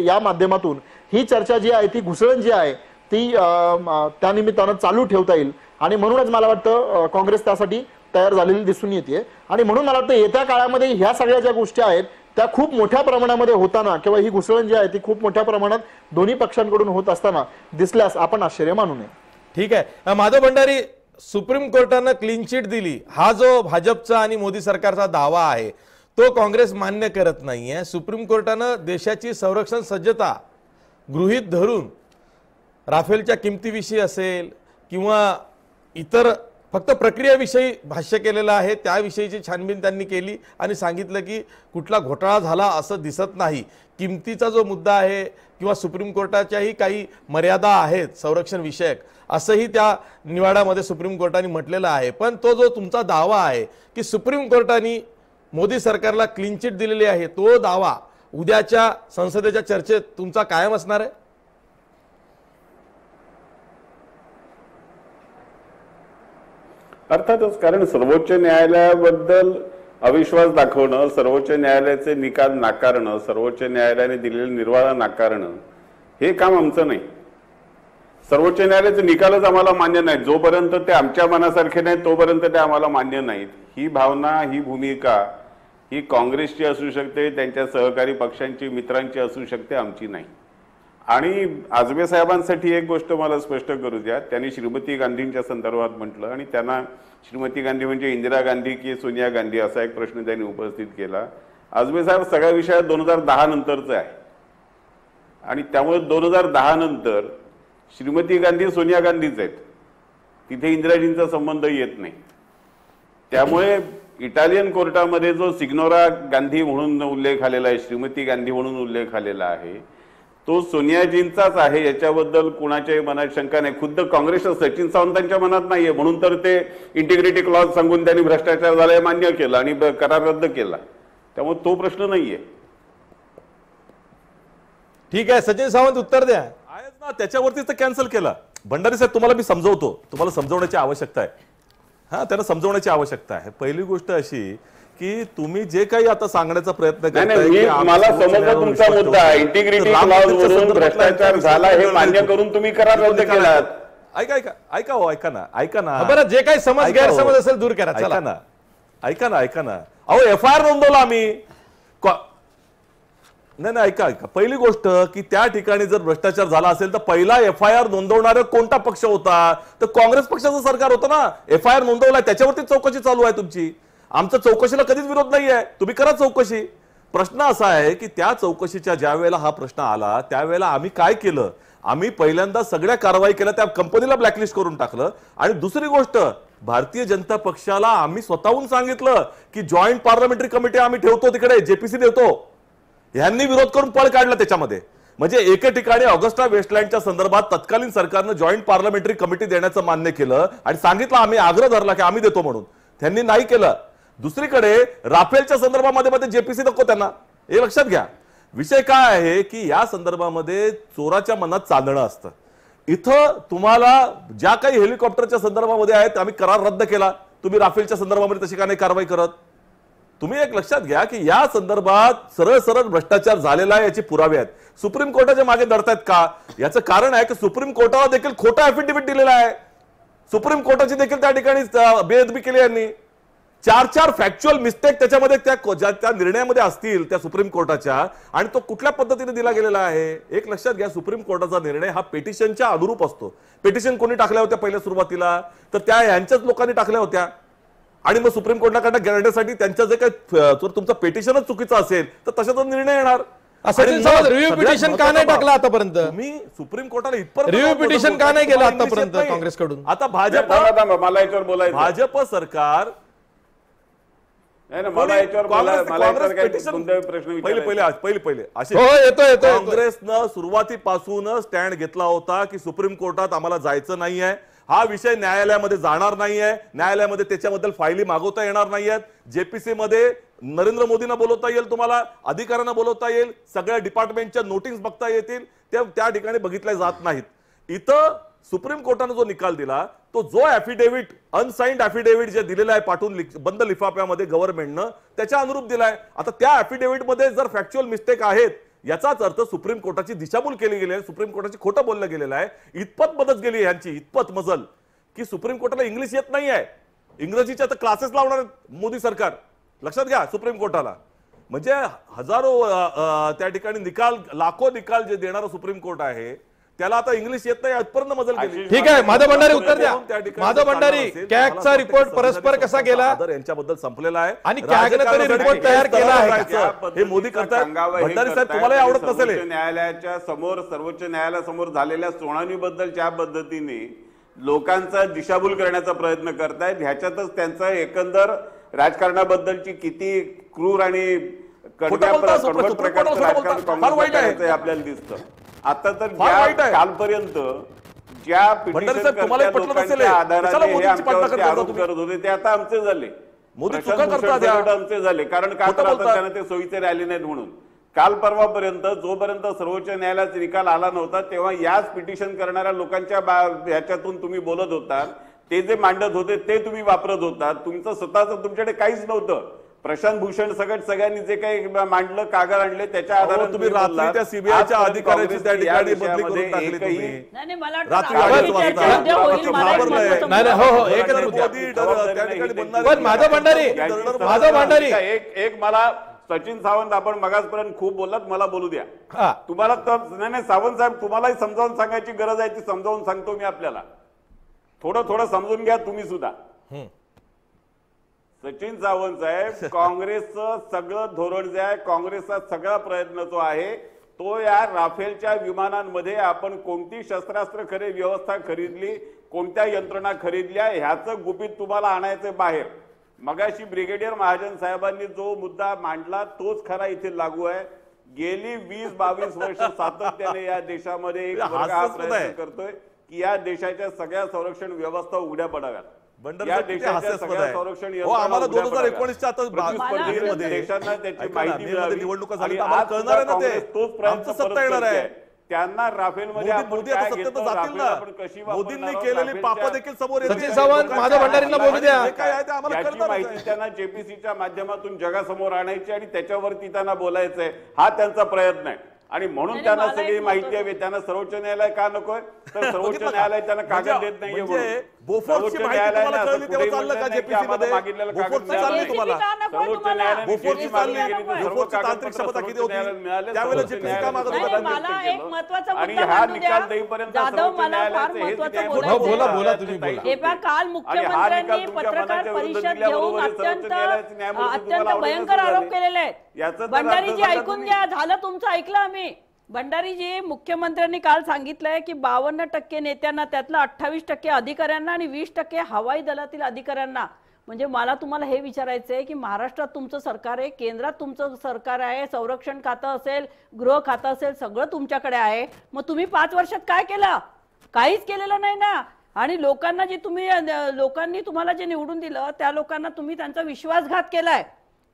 या माध्यमातून ही चर्चा जी आहे ती घुसळण जी आहे ती त्या निमित्तानं चालू ठेवता येईल। आणि म्हणूनच मला वाटतं काँग्रेस त्यासाठी तयार झालेली दिसून येते। आणि म्हणून मला वाटतं येत्या काळामध्ये ह्या सगळ्या ज्या गोष्टी आहेत त्या खूप मोठ्या प्रमाणामध्ये होताना किंवा ही घुसळण जी आहे ती खूप मोठ्या प्रमाणात दोन्ही पक्षांकडून होत असताना दिसल्यास आपण आश्चर्य मानू नये। ठीक आहे, माधव भंडारी, सुप्रीम कोर्टानं क्लीन चिट दिली हा जो भाजपचा आणि मोदी सरकारचा दावा आहे तो काँग्रेस मान्य करत नाहीये। सुप्रीम कोर्टानं देशाची संरक्षण सज्जता गृहीत धरून राफेलच्या किमतीविषयी असेल किंवा इतर फक्त प्रक्रियेविषयी भाष्य केलेलं आहे, त्याविषयीची छानबीन त्यांनी केली आणि सांगितलं की कुठला घोटाळा झाला असं दिसत नाही। किमतीचा जो मुद्दा आहे किंवा सुप्रीम कोर्टाच्याही काही मर्यादा आहेत संरक्षण विषयक असंही त्या निवाड्यामध्ये सुप्रीम कोर्टाने म्हटलेलं आहे। पण तो जो तुमचा दावा आहे की सुप्रीम कोर्टाने मोदी सरकारला क्लीन चिट दिलेली आहे, तो दावा उद्याच्या संसदेच्या चर्चेत तुमचा कायम असणार आहे? अर्थातच, कारण सर्वोच्च न्यायालयाबद्दल अविश्वास दाखवणं, सर्वोच्च न्यायालयाचे निकाल नाकारणं, सर्वोच्च न्यायालयाने दिलेले निर्वाळा नाकारणं हे काम आमचं नाही. सर्वोच्च न्यायालयाचे निकालच आम्हाला मान्य नाहीत. जोपर्यंत ते आमच्या मनासारखे नाहीत तोपर्यंत ते आम्हाला मान्य नाहीत. ही भावना, ही भूमिका ही काँग्रेसची असू शकते, त्यांच्या सहकारी पक्षांची, मित्रांची असू शकते, आमची नाही. आणि आजबे साहेबांसाठी एक गोष्ट मला स्पष्ट करू द्या. त्यांनी श्रीमती गांधींच्या संदर्भात म्हटलं आणि त्यांना श्रीमती गांधी म्हणजे इंदिरा गांधी की सोनिया गांधी असा एक प्रश्न त्यांनी उपस्थित केला. आजबे साहेब सगळ्या विषयात 2010 नंतरचं आहे आणि त्यामुळे 2010 नंतर श्रीमती गांधी सोनिया गांधीच आहेत, तिथे इंदिराजींचा संबंध येत नाही. त्यामुळे इटालियन कोर्टामध्ये जो सिग्नोरा गांधी म्हणून उल्लेख आलेला आहे, श्रीमती गांधी म्हणून उल्लेख आलेला आहे, तो सोनियाजींचाच आहे, याच्याबद्दल कुणाच्याही मनात शंका नाही. खुद्द काँग्रेसच्या सचिन सावंतांच्या मनात नाहीये, म्हणून तर ते इंटिग्रिटी क्लॉज सांगून त्यांनी भ्रष्टाचार झालाय मान्य केला आणि करार रद्द केला. त्यामुळे तो प्रश्न नाहीये. ठीक आहे, सचिन सावंत उत्तर द्या. आहेच ना, त्याच्यावरतीच तर कॅन्सल केला. भंडारी साहेब तुम्हाला मी समजवतो, तुम्हाला समजवण्याची आवश्यकता आहे. त्यांना समजवण्याची आवश्यकता आहे. पहिली गोष्ट अशी की तुम्ही जे काही आता सांगण्याचा प्रयत्न करताय, मला समजलं तुमचा मुद्दा, इंटिग्रिटी क्लॉज वरून भ्रष्टाचार झाला हे मान्य करून तुम्ही करार रद्द केलात. ऐका ना बरं, जे काही समज गैरसमज असेल दूर करा. ऐका ना अहो, FIR नोंदवला आम्ही. नाही, ऐका. पहिली गोष्ट की त्या ठिकाणी जर भ्रष्टाचार झाला असेल तर पहिला FIR नोंदवणारा कोणता पक्ष होता? तर काँग्रेस पक्षाचं सरकार होतं ना. FIR नोंदवलाय, त्याच्यावरती चौकशी चालू आहे तुमची. आमच्या चौकशीला कधीच विरोध नाहीये, तुम्ही करा चौकशी. प्रश्न असा आहे की त्या चौकशीच्या ज्या वेळेला हा प्रश्न आला त्यावेळेला आम्ही काय केलं? आम्ही पहिल्यांदा सगळ्या कारवाई केल्या, त्या कंपनीला ब्लॅकलिस्ट करून टाकलं. आणि दुसरी गोष्ट, भारतीय जनता पक्षाला आम्ही स्वतःहून सांगितलं की जॉईंट पार्लमेंटरी कमिटी आम्ही ठेवतो, तिकडे JPC देतो. यांनी विरोध करून पळ काढला त्याच्यामध्ये. म्हणजे एके ठिकाणी ऑगस्टा वेस्टलँडच्या संदर्भात तत्कालीन सरकारनं जॉईंट पार्लमेंटरी कमिटी देण्याचं मान्य केलं आणि सांगितलं, आम्ही आग्रह धरला की आम्ही देतो म्हणून. त्यांनी नाही केलं. दुसरीकडे राफेलच्या संदर्भामध्ये JPC नको त्यांना, हे लक्षात घ्या. विषय काय आहे की या संदर्भामध्ये चोराच्या मनात चांदणं असतं. इथं तुम्हाला ज्या काही हेलिकॉप्टरच्या संदर्भामध्ये आहेत आम्ही करार रद्द केला, तुम्ही राफेलच्या संदर्भामध्ये तशी का नाही कारवाई करत? तुम्ही एक लक्षात घ्या की या संदर्भात सरळ सरळ भ्रष्टाचार झालेला आहे याचे पुरावे आहेत. सुप्रीम कोर्टाच्या मागे धरतायत का? याचं कारण आहे की सुप्रीम कोर्टाला देखील खोटा ऍफिडेव्हिट दिलेला आहे. सुप्रीम कोर्टाची देखील त्या ठिकाणी बेअदबी केली यांनी. 4 फॅक्च्युअल मिस्टेक त्याच्यामध्ये त्या निर्णयामध्ये असतील त्या सुप्रीम कोर्टाच्या, आणि तो कुठल्या पद्धतीने दिला गेलेला आहे? एक लक्षात घ्या, सुप्रीम कोर्टाचा निर्णय हा पेटिशनच्या अनुरूप असतो. पेटिशन कोणी टाकल्या होत्या पहिल्या सुरुवातीला? तर त्या यांच्याच लोकांनी टाकल्या होत्या. आणि मग सुप्रीम कोर्टाकडे घेण्यासाठी त्यांचं जे काही जर तुमचं पेटिशनच चुकीचं असेल तर तशाचा निर्णय येणार. रिव्ह्यू पिटिशन का नाही टाकलं आतापर्यंत? मी सुप्रीम कोर्टाला इथपर्यंत रिव्ह्यू पिटिशन का नाही केलं आतापर्यंत काँग्रेसकडून? आता मला याच्यावर बोलायचं, भाजप सरकार काँग्रेसनं सुरुवातीपासून स्टँड घेतला होता की सुप्रीम कोर्टात आम्हाला जायचं नाहीये, हा विषय न्यायालयामध्ये जाणार नाहीये, न्यायालयामध्ये त्याच्याबद्दल फायली मागवता येणार नाहीयेत. JPC मध्ये नरेंद्र मोदींना बोलवता येईल, तुम्हाला अधिकाऱ्यांना बोलवता येईल, सगळ्या डिपार्टमेंटच्या नोटीस बघता येतील, त्या ठिकाणी बघितल्या जात नाहीत. इथं सुप्रीम कोर्टाने जो निकाल दिला तो जो ऍफिडेव्हिट, अनसाइंड ऍफिडेव्हिट जे दिलेला आहे पाठवून बंद लिफाफ्यामध्ये गव्हर्नमेंटनं, त्याच्या अनुरूप दिलाय. आता त्या ऍफिडेव्हिट मध्ये जर फॅक्च्युअल मिस्टेक आहेत याचाच अर्थ सुप्रीम कोर्टाची दिशाभूल केली गेली आहे, सुप्रीम कोर्टाची खोटं बोललं गेलेलं आहे. इतपत मदत गेली आहे यांची, इतपत मजल की सुप्रीम कोर्टाला इंग्लिश येत नाही आहे, इंग्रजीच्या तर क्लासेस लावणार मोदी सरकार. लक्षात घ्या, सुप्रीम कोर्टाला म्हणजे हजारो त्या ठिकाणी निकाल, लाखो निकाल जे देणारं सुप्रीम कोर्ट आहे त्याला आता इंग्लिश येत नाही, इथपर्यंत मजल गेली. ठीक आहे, माधव भंडारी उत्तर द्या. माधव भंडारी, कॅगचा रिपोर्ट परस्पर कसा गेला यांच्याबद्दल संपलेला आहे आणि कॅगने तरी रिपोर्ट तयार केला आहे, हे मोदी करतायत. भंडारी साहेब तुम्हाला आवडत नसेल, न्यायालयाच्या समोर, सर्वोच्च न्यायालयासमोर झालेल्या सुनावणीबद्दल ज्या पद्धतीने लोकांचा दिशाभूल करण्याचा प्रयत्न करतायत, ह्याच्यातच त्यांचं एकंदर राजकारणाबद्दलची किती क्रूर आणि कडवट प्रकारचं राजकारण काँग्रेस आपल्याला दिसतं. आता तर कालपर्यंत ज्या पिटिशन लोकांच्या आधाराने हे आमच्यावरती आरोप करत होते ते आता आमचे झाले. मोदी प्रशांत चुका भूषण करतात सगट आमचे झाले. कारण का खोटं तर आता बोलतात. त्यांना ते सोयीचे राहिले नाहीत म्हणून. काल परवापर्यंत जोपर्यंत सर्वोच्च न्यायालयाचा निकाल आला नव्हता तेव्हा याच पिटिशन करणाऱ्या लोकांच्या ह्याच्यातून तुम्ही बोलत होता. ते जे मांडत होते ते तुम्ही वापरत होता. तुमचं स्वतःच तुमच्याकडे काहीच नव्हतं. प्रशांत भूषण सगट सगळ्यांनी जे काही मांडलं, कागद आणले, त्याच्या आधारे तुम्ही रात्री त्या सीबीआयच्या अधिकाऱ्याची त्या ठिकाणी बदली करून टाकली तुम्ही. नाही, मला वाटतं रात्री राजकीय आवाज वाजता. चर्चा उद्या होईल. रात्री मला एक घाबरलंय. महत्त्वाचं नाही, नाही, हो, हो, एकच नरेंद्र मुद्दा. मोदी त्या ठिकाणी बोलणार पण माधव भंडारी, माधव भंडारी, एक मला सचिन सावंत, आपण मगाचपर्यंत खूप बोललात, मला बोलू द्या. हा, तुम्हाला तर नाही सावंत साहेब, तुम्हालाही समजावून सांगायची गरज आहे, ती समजावून सांगतो मी आपल्याला. थोडं समजून घ्या तुम्ही सुद्धा. सचिन सावंत साहेब, काँग्रेसचं सगळं धोरण जे आहे, काँग्रेसचा सगळा प्रयत्न जो आहे तो या राफेलच्या विमानांमध्ये आपण कोणती शस्त्रास्त्र व्यवस्था खरीदली, कोणत्या यंत्रणा खरीदल्या, ह्याचं गुपित तुम्हाला आणायचं बाहेर. मगाशी ब्रिगेडियर महाजन साहेबांनी जो मुद्दा मांडला तोच खरा इथे लागू आहे. गेली 20-22 वर्ष सातत्याने या देशामध्ये एक वर्ग हा प्रयत्न करतोय की या देशाच्या सगळ्या संरक्षण व्यवस्था उघड्या पडाव्यात. या देशाच्या सगळ्या संरक्षण आम्हाला 2019च्या देशांना त्याची माहिती मिळावी. निवडणुका झाली आणि आम्हाला आज कळणार आहे ना ते. तोच प्रयत्न आमचं सत्ता येणार करतोय. आहे. त्यांना राफेलमध्ये आपण मोदी काय आता सत्तेत घेतो, जातील राफेल ना. आपण कशी वापरणार मोदींनी आहोत, केलेली राफेलच्या- पाप देखील समोर येतील. सचिन सावंत, माधव भंडारींना बोलू द्या. काय आहे ते आम्हाला याची कळणारच माहिती आहे. त्यांना जेपीसीच्या माध्यमातून जगासमोर आणायची आणि त्याच्यावरती त्यांना बोलायचंय, हा त्यांचा प्रयत्न आहे. आणि म्हणून त्यांना मला सगळी एक माहिती हवी. त्यांना सर्वोच्च न्यायालय का नकोय, तर सर्वोच्च न्यायालय त्यांना कागद देत नाहीये म्हणून. बोफोर्सची माहिती तुम्हाला कळली तेव्हा चाललं का जेपीसी मध्ये? बोफोर्सचं चाललंय तुम्हाला? बोफोर्सची चालली, बोफोर्सची तांत्रिक क्षमता किती होती त्यावेळेला जेपीसी का मागत होता? मला एक महत्त्वाचा आणि मुद्दा हा मांडू निकाल द्या. देईपर्यंत जाधव, सर्वोच्च मला फार न्यायालयाचं हेच महत्त्वाचं न्याय बोलायचं बोलू बोला, द्या. बोला, तुम्ही बोला. हे पहा, काल मुख्यमंत्र्यांनी पत्रकार परिषद घेऊन अत्यंत भयंकर आरोप केलेले आहेत. भंडारीजी ऐकून घ्या, झालं तुमचं ऐकलं आम्ही. भंडारीजी, मुख्यमंत्र्यांनी काल सांगितलंय की 52% नेत्यांना, त्यातलं 28% अधिकाऱ्यांना आणि 20% हवाई दलातील अधिकाऱ्यांना. म्हणजे मला तुम्हाला हे विचारायचंय की महाराष्ट्रात तुमचं सरकार आहे, केंद्रात तुमचं सरकार आहे, संरक्षण खातं असेल, गृह खातं असेल, सगळं तुमच्याकडे आहे. मग तुम्ही 5 वर्षात काय केलं? काहीच केलेलं नाही ना. आणि लोकांना जे लोकांनी तुम्हाला जे निवडून दिलं त्या लोकांना तुम्ही त्यांचा विश्वासघात केलाय.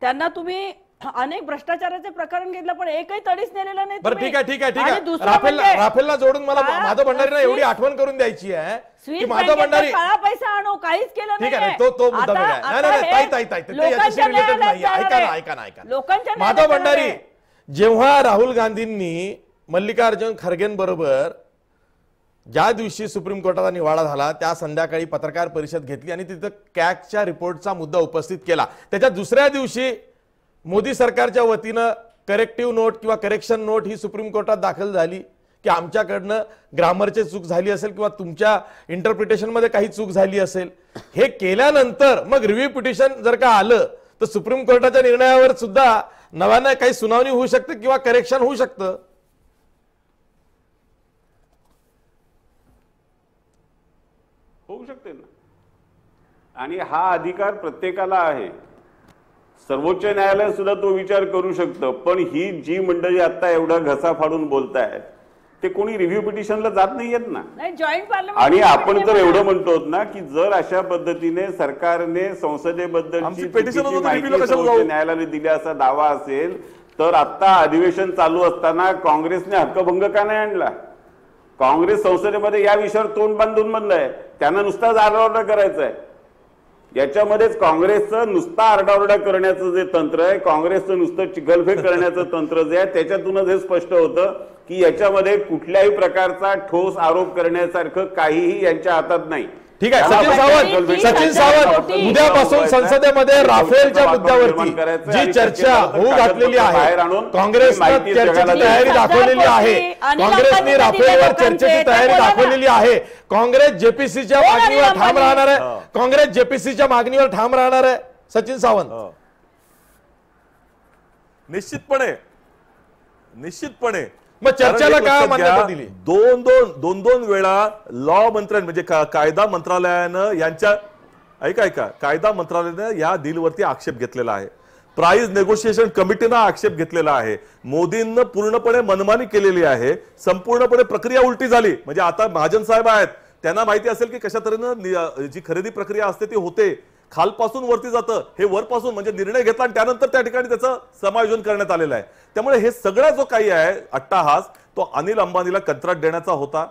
त्यांना तुम्ही अनेक भ्रष्टाचाराचे प्रकरण घेतलं पण एकही तडीच नेलेलं नाही. बरं, ठीक आहे, ठीक आहे, ठीक आणि आहे. दुसरं म्हणजे- राफेलला जोडून मला हा, माधव भंडारींना एवढी स्वीट- आठवण करून द्यायची आहे की स्वीट माधव बँकेतनं भंडारी, काळा पैसा आणू, काहीच केलं ठीक आहे, नाहीये. तो मुद्दा आता- वेगळा आहे. आता नाही, हे ताई, ते याच्याशी लोकांच्या रिलेटेड न्यायालयात नाही. ऐका जाणार ना, आहे. ऐका ना, ऐका ना. लोकांच्या माधव न्यायालयात भंडारी, जाणार आहे. जेव्हा राहुल गांधींनी मल्लिकार्जुन खरगेंबरोबर ज्या दिवशी सुप्रीम कोर्टाचा निवाडा झाला त्या संध्याकाळी पत्रकार परिषद घेतली आणि तिथं कॅगच्या रिपोर्टचा मुद्दा उपस्थित केला. त्याच्या दुसऱ्या दिवशी मोदी सरकारच्या वतीनं करेक्टिव्ह नोट किंवा करेक्शन नोट ही सुप्रीम कोर्टात दाखल झाली की आमच्याकडनं ग्रामरची चूक झाली असेल किंवा तुमच्या इंटरप्रिटेशनमध्ये काही चूक झाली असेल. हे केल्यानंतर मग रिव्ह्यू पिटिशन जर का आलं तर सुप्रीम कोर्टाच्या निर्णयावर सुद्धा नव्यानं काही सुनावणी होऊ शकते किंवा करेक्शन होऊ शकतं. होऊ शकते ना. आणि हा अधिकार प्रत्येकाला आहे. सर्वोच्च न्यायालय सुद्धा तो विचार करू शकतं. पण ही जी मंडळी आता एवढा घसा फाडून बोलतायत ते कोणी रिव्ह्यू पिटिशनला जात नाहीयेत ना. नाही, जॉईंट पार्लमेंट. आणि आपण जर एवढं म्हणतो ना की जर अशा पद्धतीने सरकारने संसदेबद्दलची चुकीची माहिती सर्वोच्च न्यायालयाने दिली असा दावा असेल तर आता अधिवेशन चालू असताना काँग्रेसने हक्कभंग का नाही आणला? काँग्रेस संसदेमध्ये या विषयावर तोंड बांधून बंद आहे. त्यांना नुसताच आरडाओरडा करायचा आहे. याच्यामध्येच काँग्रेसचं नुसता आरडाओरडा करण्याचं जे तंत्र आहे, काँग्रेसचं नुसतं चिखलफेक करण्याचं तंत्र जे आहे, त्याच्यातूनच हे स्पष्ट होतं की याच्यामध्ये कुठल्याही प्रकारचा ठोस आरोप करण्यासारखं काहीही यांच्या हातात नाही. ठीक आहे, सचिन सावंत, उद्यापासून संसदेमध्ये राफेलच्या मुद्द्यावरती जी चर्चा होऊ घातलेली आहे, काँग्रेसनं चर्चेची तयारी दाखवलेली आहे. काँग्रेसने राफेलवर चर्चेची तयारी दाखवलेली आहे. काँग्रेस जेपीसीच्या मागणीवर ठाम राहणार आहे. काँग्रेस जेपीसीच्या मागणीवर ठाम राहणार आहे. सचिन सावंत, निश्चितपणे मग चर्चेला काय मान्यता दिली? दोन वेळा लॉ मंत्र्यांनी म्हणजे कायदा मंत्रालयानं यांच्या ऐका कायदा मंत्रालयानं या डीलवरती आक्षेप घेतलेला आहे. प्राइस नेगोशिएशन कमिटीनं आक्षेप घेतलेला आहे. मोदींना पूर्णपणे मनमानी केलेली आहे. संपूर्णपणे प्रक्रिया उलटी झाली. म्हणजे आता महाजन साहेब आहेत, त्यांना माहिती असेल की कशा तऱ्हेनं जी खरेदी प्रक्रिया असते ती होते. खालपासून वरती जातं, हे वरपासून म्हणजे निर्णय घेतला आणि त्यानंतर त्या ठिकाणी त्याचं समायोजन करण्यात आलेलं आहे. त्यामुळे हे सगळा जो काही आहे अट्टाहास तो अनिल अंबानीला कंत्राट देण्याचा होता.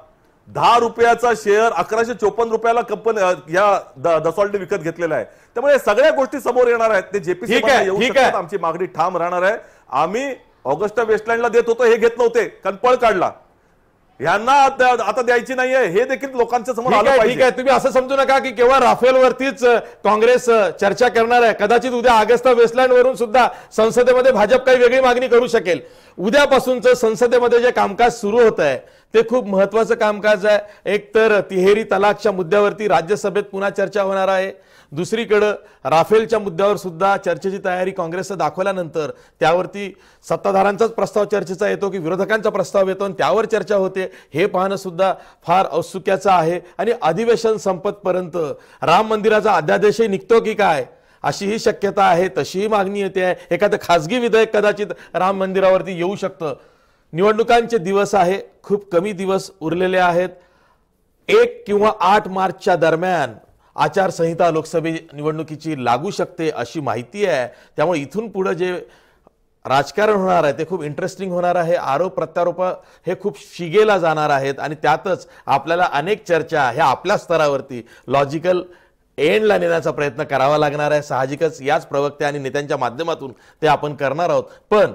10 रुपयाचा शेअर 1154 रुपयाला कंपनी या दसॉल्टने विकत घेतलेला आहे. त्यामुळे सगळ्या गोष्टी समोर येणार आहेत. ते जेपीसी येऊ शकतात. आमची मागणी ठाम राहणार आहे. आम्ही ऑगस्टा वेस्टलँडला देत होतो, हे घेत नव्हते, कारण पळ काढला. यांना आता द्यायची नाहीये हे देखील लोकांच्या समोर आलं पाहिजे. ठीक आहे, तुम्ही असं समजू नका की केवळ राफेलवरतीच काँग्रेस चर्चा करणार आहे. कदाचित उद्या ऑगस्टा वेस्टलँड वरून सुद्धा संसदेमध्ये भाजप काही वेगळी मागणी करू शकेल. उद्यापासूनच संसदेमध्ये जे कामकाज सुरू होत आहे ते खूप महत्वाचं कामकाज आहे. एक तर तिहेरी तलाकच्या मुद्द्यावरती राज्यसभेत पुन्हा चर्चा होणार आहे. दुसरीकडे राफेलच्या मुद्द्यावर सुद्धा चर्चेची तयारी काँग्रेसनं दाखवल्यानंतर त्यावरती सत्ताधाऱ्यांचाच प्रस्ताव चर्चेचा येतो की विरोधकांचा प्रस्ताव येतो आणि त्यावर चर्चा होते, हे पाहणं सुद्धा फार औत्सुक्याचं आहे. आणि अधिवेशन संपतपर्यंत राम मंदिराचा अध्यादेशही निघतो की काय अशी ही शक्यता आहे, तशीही मागणी येते आहे. एखादं खासगी विधेयक कदाचित राम मंदिरावरती येऊ शकतं. निवडणुकांचे दिवस आहे, खूप कमी दिवस उरलेले आहेत. 1 किंवा 8 मार्चच्या दरम्यान आचारसंहिता लोकसभा निवडणुकीची लागू शकते अशी माहिती आहे. त्यामुळे इथून पुढे जे राजकारण होणार आहे ते खूप इंटरेस्टिंग होणार आहे. आरोप प्रत्यारोप हे खूप शिगेला जाणार आहेत आणि त्यातच आपल्याला अनेक चर्चा ह्या आपल्या स्तरावरती लॉजिकल एंडला नेण्याचा प्रयत्न करावा लागणार आहे. साहजिकच याच प्रवक्ते आणि नेत्यांच्या माध्यमातून ते आपण करणार आहोत. पण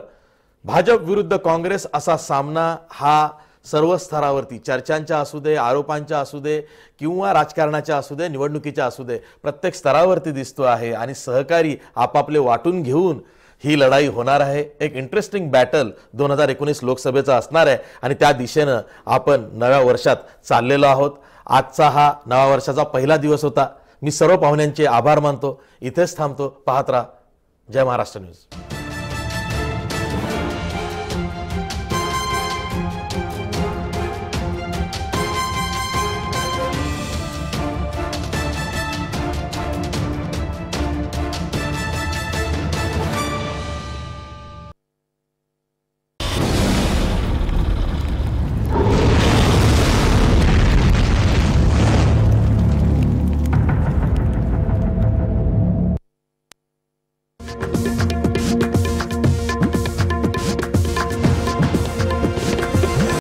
भाजप विरुद्ध काँग्रेस असा सामना हा सर्व स्तरावरती चर्चांच्या असू दे, आरोपांच्या असू दे किंवा राजकारणाच्या असू दे, निवडणुकीच्या असू दे, प्रत्येक स्तरावरती दिसतो आहे. आणि सहकारी आपापले वाटून घेऊन ही लढाई होणार आहे. एक इंटरेस्टिंग बॅटल 2019 लोकसभेचा असणार आहे आणि त्या दिशेनं आपण नव्या वर्षात चाललेलो आहोत. आजचा हा नव्या वर्षाचा पहिला दिवस होता. मी सर्व पाहुण्यांचे आभार मानतो. इथेच थांबतो. पाहत राहा जय महाराष्ट्र न्यूज.